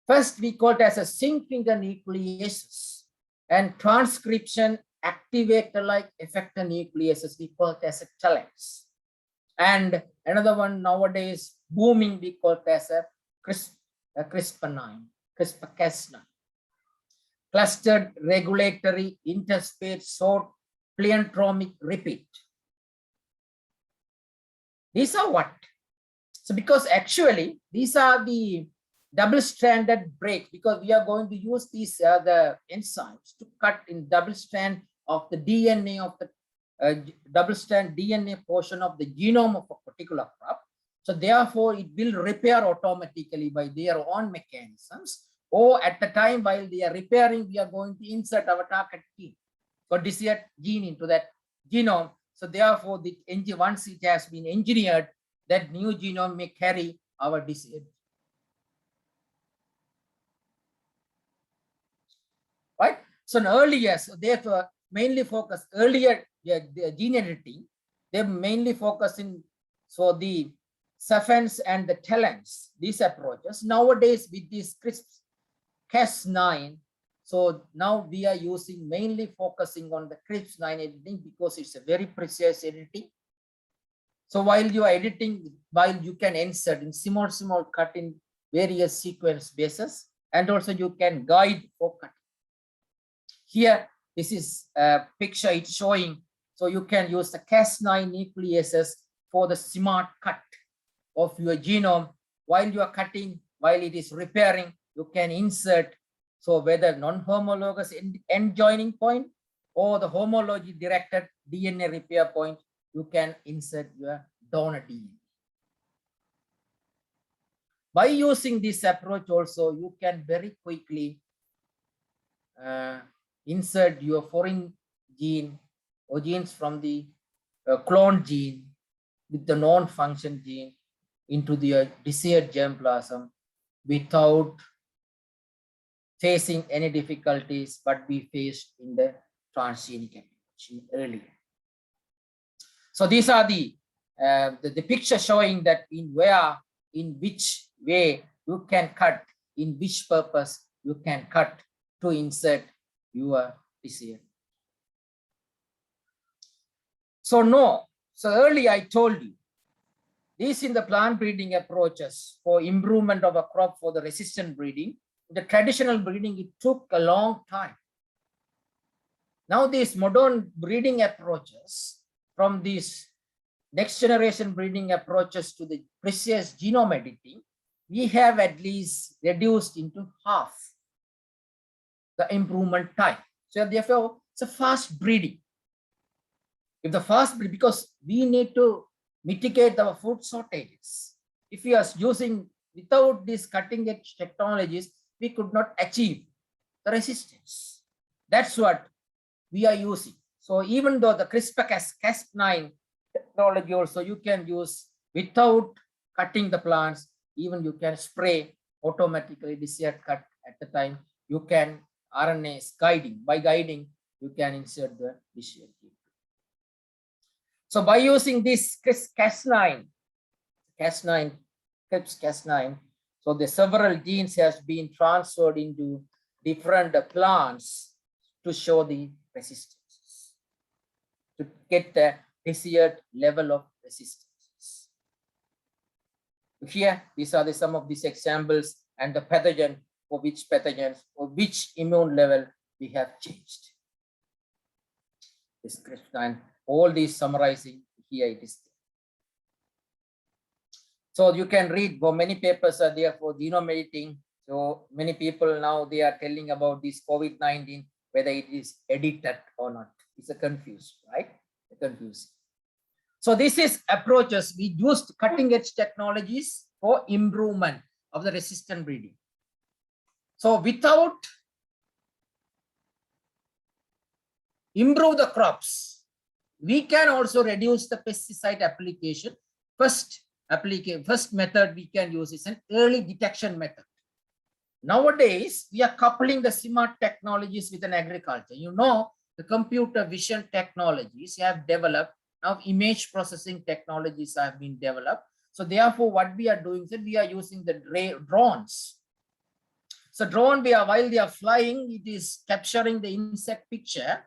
First, we call it as a zinc finger nucleases and transcription activator-like effector nucleases. We call it as a telex. And another one nowadays booming, we call it as a CRISPR-9, CRISPR-Cas9. Clustered regulatory interspace short pleiotropic repeat. These are what? So because actually these are the double-stranded break, because we are going to use these the enzymes to cut in double strand of the DNA of the double-strand DNA portion of the genome of a particular crop. So therefore, it will repair automatically by their own mechanisms. Or at the time while they are repairing, we are going to insert our target gene or desired gene into that genome. So therefore, once it has been engineered, that new genome may carry our disease. Right? So earlier, so therefore, mainly focus earlier, the gene editing, they mainly focus in the sulfans and the talents, these approaches. Nowadays, with this Cas9, so now we are using mainly focusing on the CRISPR9 editing because it's a very precise editing. So while you are editing, while you can insert in small cut in various sequence bases, and also you can guide for cutting. Here, this is a picture it's showing. So you can use the Cas9 nucleases for the smart cut of your genome. While you are cutting, while it is repairing, you can insert, so whether non-homologous end joining point or the homology directed DNA repair point, you can insert your donor DNA. By using this approach also, you can very quickly insert your foreign gene or genes from the clone gene with the non-function gene into the desired germplasm without facing any difficulties but we faced in the transgenic application earlier. So these are the picture showing that in which way you can cut, in which purpose you can cut to insert your desired. So earlier I told you, these in the plant breeding approaches for improvement of a crop for the resistant breeding. The traditional breeding, it took a long time. Now these modern breeding approaches, from these next generation breeding approaches to the precise genome editing, we have at least reduced into half the improvement time. So therefore, it's a fast breeding. If the fast breed, because we need to mitigate our food shortages. If we are using without these cutting edge technologies, we could not achieve the resistance. That's what we are using. So even though the CRISPR-Cas9 technology also you can use without cutting the plants, even you can spray automatically desired cut at the time. You can RNA is guiding. By guiding, you can insert the desired gene. So by using this Cas9, so the several genes has been transferred into different plants to show the resistance, to get the desired level of resistance. Here, these are some of these examples and the pathogen for which pathogens or which immune level we have changed. This CRISPR9, all these summarizing here it is. So you can read, for many papers are there for genome editing. So many people now they are telling about this COVID-19, whether it is edited or not. It's a confused, right? Confusing. So this is approaches. We used cutting edge technologies for improvement of the resistant breeding. So without improve the crops, we can also reduce the pesticide application. First method we can use is an early detection method. Nowadays, we are coupling the smart technologies with an agriculture. You know, the computer vision technologies have developed. Now, image processing technologies have been developed. So therefore, what we are doing is we are using the drones. So drone, while they are flying, it is capturing the insect picture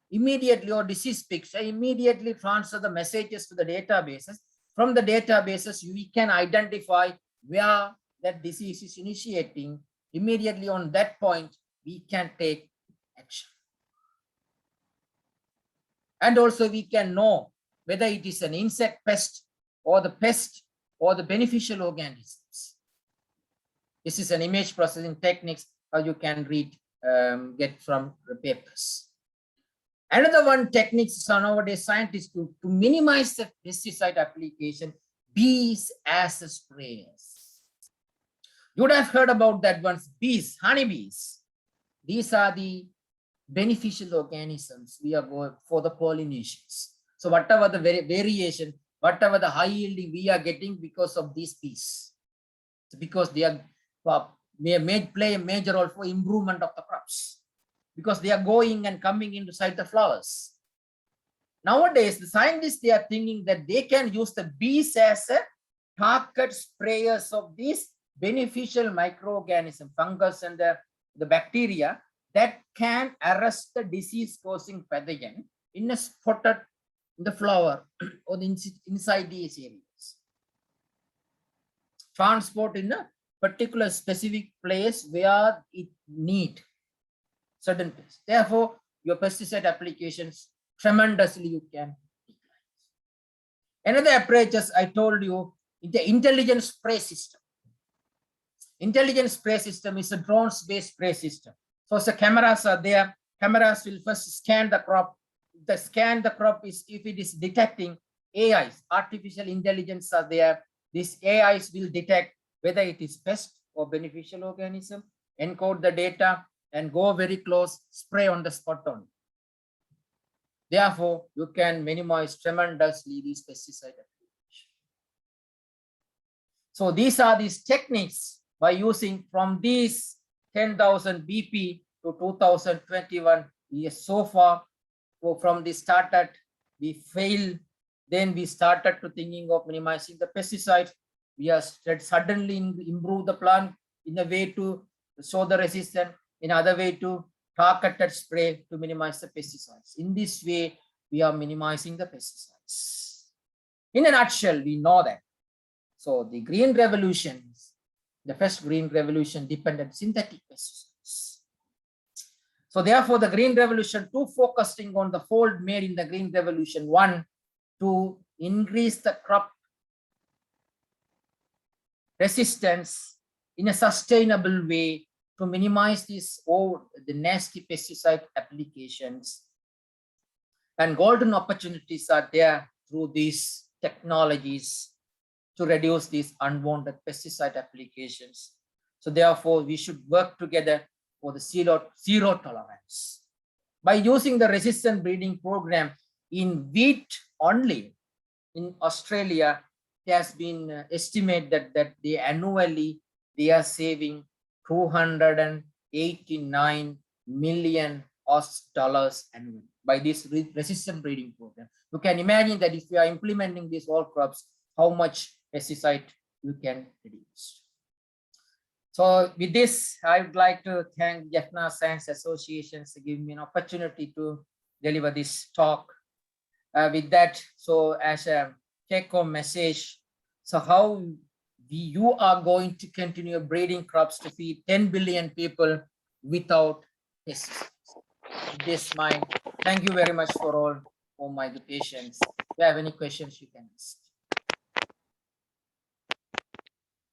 immediately or disease picture, immediately transfer the messages to the databases. From the databases, we can identify where that disease is initiating. Immediately on that point, we can take action. And also we can know whether it is an insect pest or the beneficial organisms. This is an image processing techniques how you can read, get from the papers. Another one techniques are nowadays scientists to minimize the pesticide application, bees as sprayers. You would have heard about that once, bees, honeybees. These are the beneficial organisms we are going for the pollinations. So whatever the variation, whatever the high yielding we are getting because of these bees, because they are play a major role for improvement of the crops, because they are going and coming inside the flowers. Nowadays, the scientists, they are thinking that they can use the bees as a target sprayers of these beneficial microorganisms, fungus and the bacteria that can arrest the disease-causing pathogen in a spotted in the flower or inside these areas. Transport in a particular specific place where it need certain place. Therefore, your pesticide applications tremendously you can decline. Another approaches I told you is the intelligent spray system. Intelligent spray system is a drones-based spray system. So the cameras are there. Cameras will first scan the crop. The scan the crop is if it is detecting AIs, artificial intelligence are there. These AIs will detect whether it is pest or beneficial organism, encode the data and go very close, spray on the spot on. Therefore, you can minimize tremendously these pesticide application. So these are these techniques by using from these 10,000 BP to 2021. We so far from the started, we failed. Then we started to thinking of minimizing the pesticides. We are suddenly improve the plant in a way to show the resistance, in other way to targeted spray to minimize the pesticides. In this way, we are minimizing the pesticides. In a nutshell, we know that. So the green revolutions, the first green revolution depended on synthetic pesticides. So therefore, the green revolution 2 focusing on the fold made in the green revolution 1 to increase the crop resistance in a sustainable way to minimize this the nasty pesticide applications. And golden opportunities are there through these technologies to reduce these unwanted pesticide applications. So therefore, we should work together for the zero tolerance. By using the resistant breeding program in wheat only, in Australia, it has been estimated that they annually they are saving $289 million annually by this resistant breeding program. You can imagine that if you are implementing these all crops, how much pesticide you can reduce. So with this, I would like to thank Jaffna Science Association for giving me an opportunity to deliver this talk. With that, so as a take-home message, so how you are going to continue breeding crops to feed 10 billion people without pesticides. This mind. Thank you very much for my patience. If you have any questions, you can ask.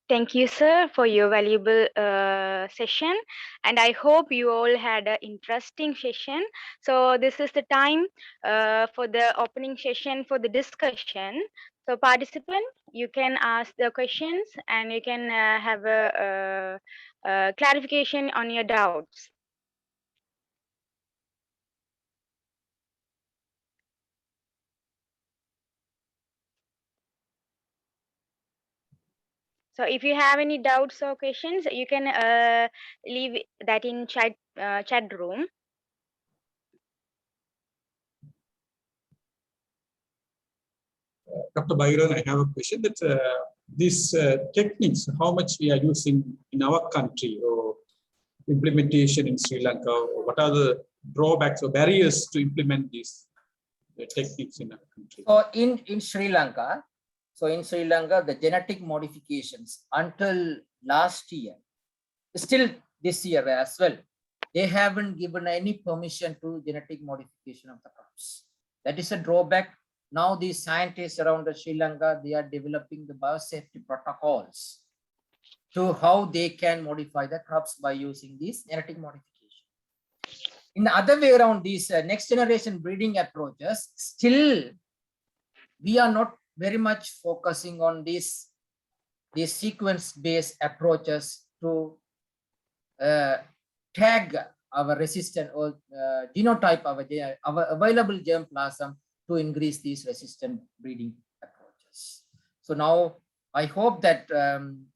Thank you, sir, for your valuable session. And I hope you all had an interesting session. So this is the time for the opening session for the discussion. So participant, you can ask the questions and you can have a clarification on your doubts. So if you have any doubts or questions, you can leave that in chat room. Dr. Pakeerathan, I have a question that these techniques, how much we are using in our country or implementation in Sri Lanka, or what are the drawbacks or barriers to implement these techniques in our country? So in Sri Lanka, the genetic modifications until last year, still this year as well, they haven't given any permission to genetic modification of the crops. That is a drawback. Now these scientists around Sri Lanka, they are developing the biosafety protocols to how they can modify the crops by using this genetic modification. In the other way around, these next generation breeding approaches, still we are not very much focusing on these sequence-based approaches to tag our resistant or genotype our available germplasm to increase these resistant breeding approaches. So now I hope that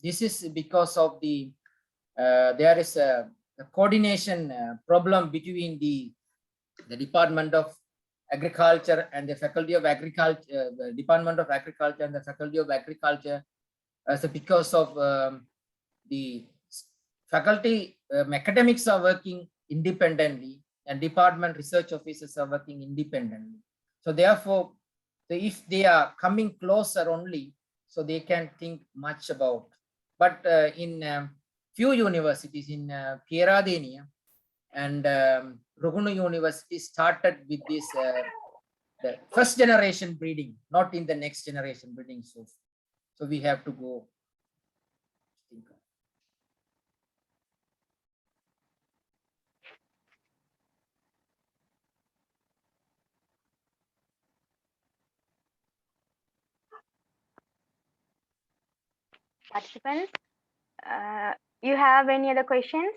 this is because of the there is a coordination problem between the Department of Agriculture and the Faculty of Agriculture, the Department of Agriculture and the Faculty of Agriculture, so because of the faculty academics are working independently and department research officers are working independently. So therefore, if they are coming closer only, so they can think much about. But in few universities in Pakeerathan and Rugunu University started with this the first generation breeding, not in the next generation breeding. So we have to go. Participants, you have any other questions?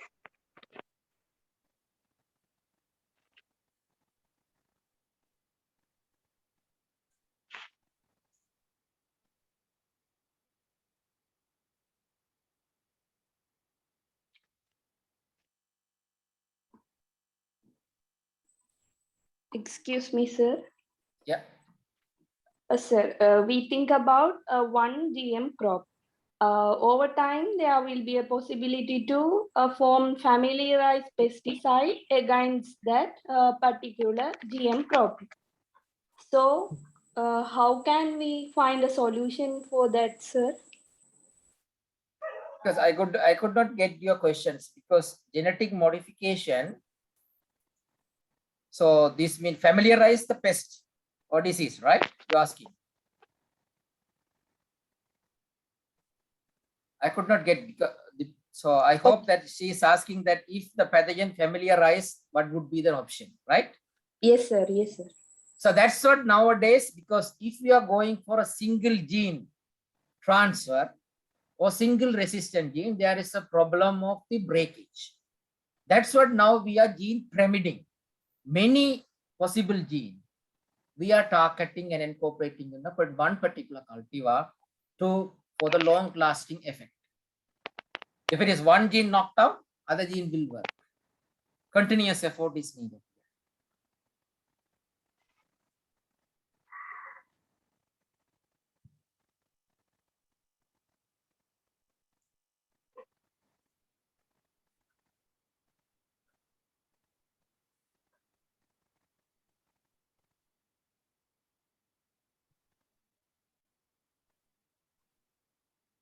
Excuse me, sir. Yeah. Sir, we think about one GM crop. Over time, there will be a possibility to form familiarized pesticide against that particular GM crop. So, how can we find a solution for that, sir? Because I could not get your questions because genetic modification. So this means familiarize the pest or disease, right? You're asking. I could not get, so I hope that she is asking that if the pathogen familiarize, what would be the option, right? Yes, sir. Yes, sir. So that's what nowadays, because if we are going for a single gene transfer or single resistant gene, there is a problem of the breakage. That's what now we are gene pyramiding. Many possible genes we are targeting and incorporating in one particular cultivar for the long lasting effect. If it is one gene knocked out, other gene will work. Continuous effort is needed.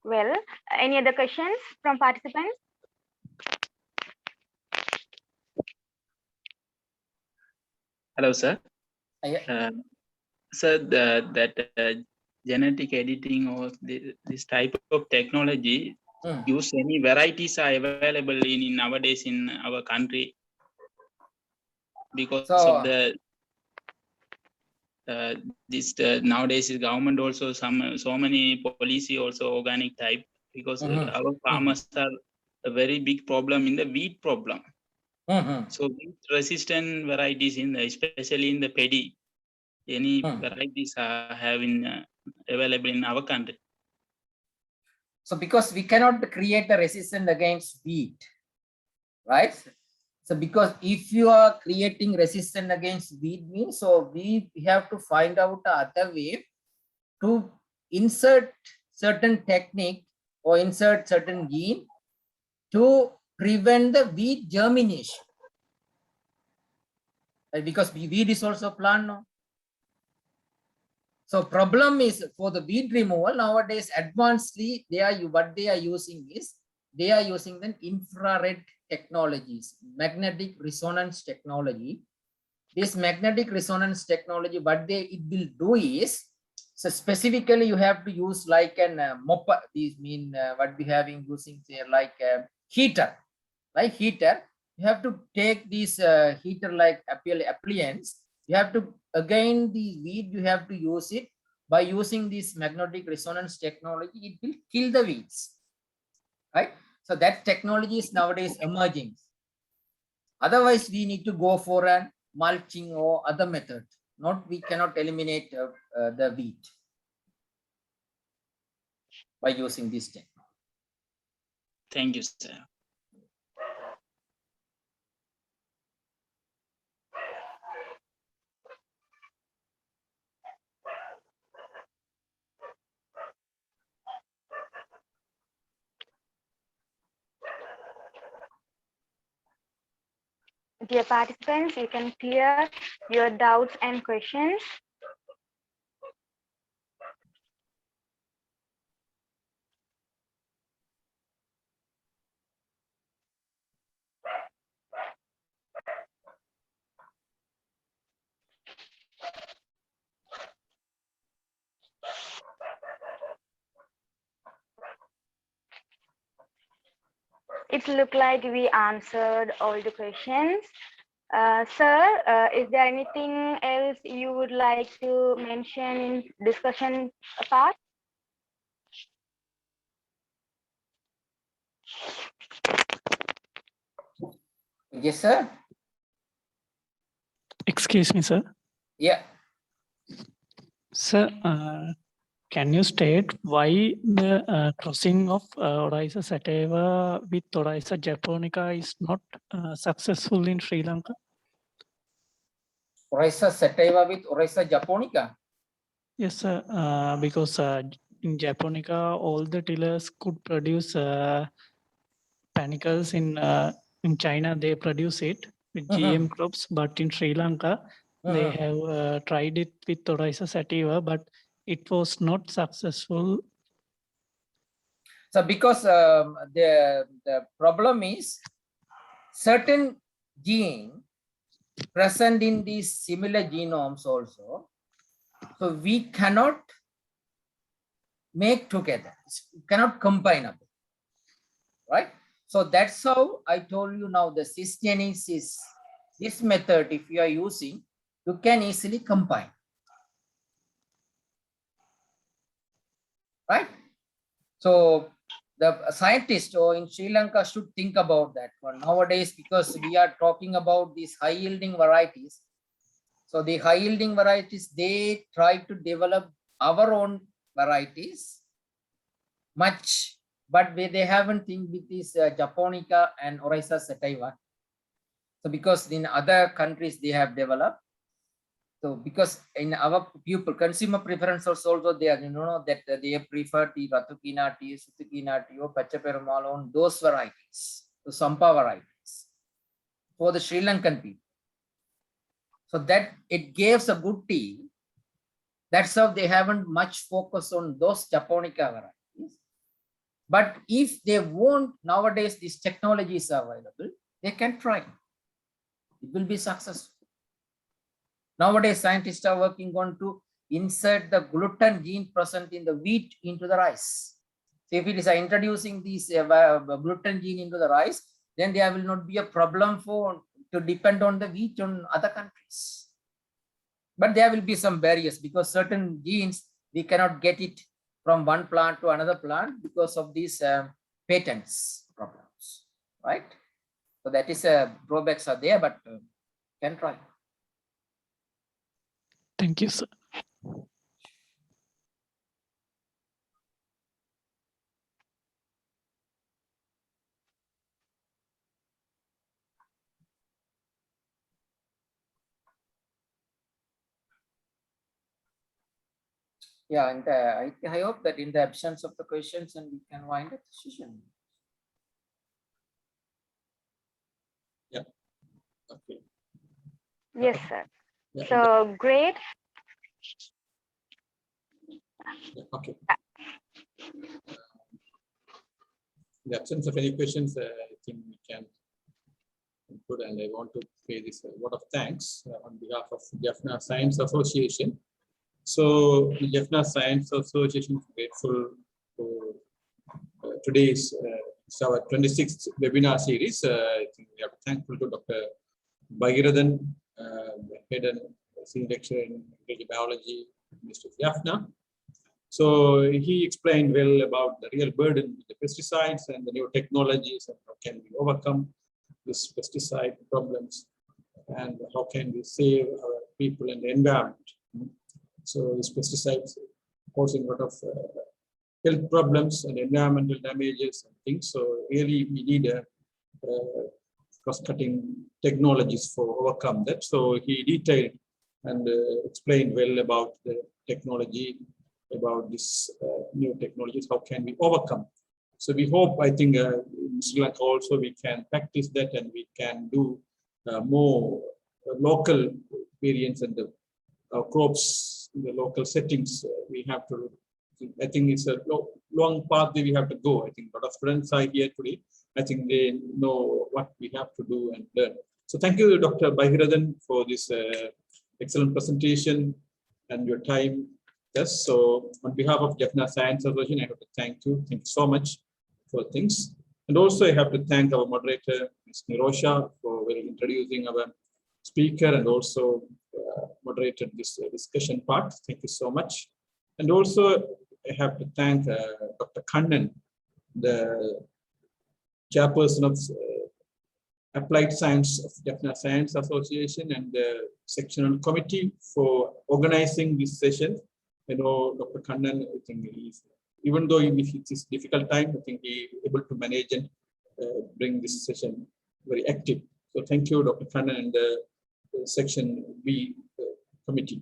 Well, any other questions from participants? Hello, sir. Yeah. Sir, that genetic editing or this type of technology, use any varieties are available in nowadays in our country because of the nowadays is government also so many policy also organic type because our farmers are a very big problem in the wheat problem. So wheat resistant varieties especially in the paddy, any varieties are having available in our country. So because we cannot create a resistance against wheat, right? So because if you are creating resistance against wheat means, so we have to find out another way to insert certain technique or insert certain gene to prevent the wheat germination. Because wheat is also plant, no? So problem is for the weed removal nowadays advancedly what they are using is they are using the infrared technologies, magnetic resonance technology. This magnetic resonance technology, what it will do is, so specifically you have to use like an mopper. These mean what we have in using here like a heater, like heater. You have to take this heater like appliance. You have to again the weed. You have to use it by using this magnetic resonance technology. It will kill the weeds, right? So that technology is nowadays emerging. Otherwise, we need to go for a mulching or other method. we cannot eliminate the wheat by using this technique. Thank you, sir. Dear participants, you can clear your doubts and questions. It looked like we answered all the questions. Sir, is there anything else you would like to mention in discussion part? Yes, sir. Excuse me, sir. Yeah. Sir, can you state why the crossing of Oryza sativa with Oryza japonica is not successful in Sri Lanka? Oryza sativa with Oryza japonica. Yes, sir. Because in japonica, all the tillers could produce panicles. In China, they produce it with GM crops, but in Sri Lanka, they have tried it with Oryza sativa, but it was not successful. So because the problem is certain gene present in these similar genomes also, so we cannot make together, cannot combine them, right? So that's how I told you now the cisgenics is this method. If you are using, you can easily combine, right? So the scientists in Sri Lanka should think about that one nowadays, because we are talking about these high yielding varieties. So the high yielding varieties, they try to develop our own varieties much, but they haven't think with this japonica and Oryza sativa. So because in other countries they have developed. So because in our people consumer preference also they are, that they prefer the Ratukina tea, Sutukina tea, or Pachaperumalon, those varieties, the Sampa varieties for the Sri Lankan people. So that it gives a good tea. That's how they haven't much focus on those japonica varieties. But if they want, nowadays this technology is available, they can try. It will be successful. Nowadays, scientists are working on to insert the gluten gene present in the wheat into the rice. So if it is introducing this gluten gene into the rice, then there will not be a problem to depend on the wheat on other countries. But there will be some barriers because certain genes, we cannot get it from one plant to another plant because of these patents problems, right? So that is drawbacks are there, but can try. Thank you, sir. Yeah, and I hope that in the absence of the questions, and we can wind up the session. Yeah. Okay. Yes, sir. Yeah, So great. yeah, okay. In the absence of any questions, I think we can conclude, and I want to pay this word of thanks on behalf of Jaffna Science Association. So the Jaffna Science Association is grateful for today's it's our 26th webinar series. I think we are thankful to Dr. Pakeerathan, head and senior lecturer in biology, Mr. Jaffna. So he explained well about the real burden with the pesticides and the new technologies and how can we overcome this pesticide problems and how can we save our people and the environment. So these pesticides causing a lot of health problems and environmental damages and things. So really we need cross-cutting technologies for overcome that. So he detailed and explained well about the technology, about this new technologies, how can we overcome. So we hope, I think in Sri Lanka also we can practice that and we can do more local variants and the crops in the local settings. We have to, I think it's a long path that we have to go. I think a lot of students are here today. I think they know what we have to do and learn. So thank you, Dr. Pakeerathan, for this excellent presentation and your time. Yes, so on behalf of Jaffna Science Association, I have to thank you. Thank you so much for things. And also I have to thank our moderator, Ms. Nirosha, for introducing our speaker and also moderated this discussion part. Thank you so much. And also I have to thank Dr. Kannan, the chairperson of Applied Science of Jaffna Science Association and the sectional committee for organizing this session. I know Dr. Kannan, I think he's, even though it's a difficult time, I think he able to manage and bring this session very active. So thank you, Dr. Kannan and the Section B committee.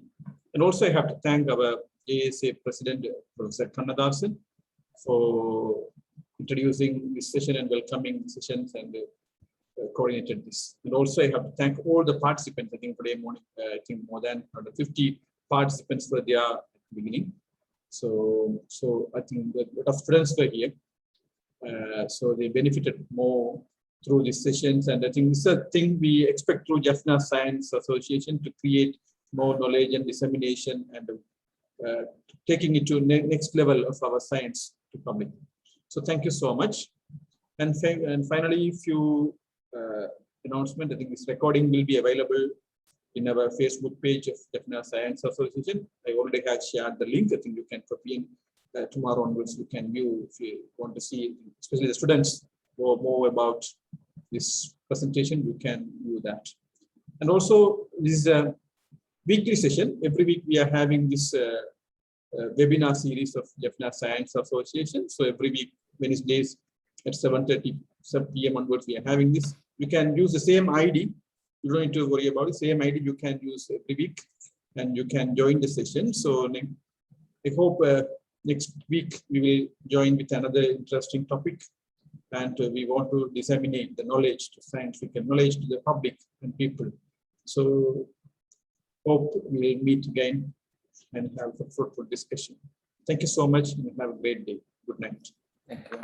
And also I have to thank our JSA President, Professor Kannadasan, for introducing this session and welcoming the sessions and coordinated this. And also I have to thank all the participants. I think today morning, I think more than 150 participants were there at the beginning. So I think a lot of students were here. So they benefited more through these sessions. And I think this is a thing we expect through Jaffna Science Association to create more knowledge and dissemination and taking it to next level of our science to public. So thank you so much. And finally, few announcement. I think this recording will be available in our Facebook page of Jaffna Science Association. I already have shared the link. I think you can copy and tomorrow onwards you can view if you want to see, especially the students or more about this presentation, you can view that. And also this is a weekly session. Every week we are having this webinar series of Jaffna Science Association. So every week, Wednesdays at 7:30 p.m. onwards, we are having this. You can use the same ID. You don't need to worry about it. Same ID you can use every week, and you can join the session. So I hope next week we will join with another interesting topic, and we want to disseminate the knowledge, to scientific knowledge to the public and people. So hope we will meet again and have a fruitful discussion. Thank you so much and have a great day. Good night. Thank you.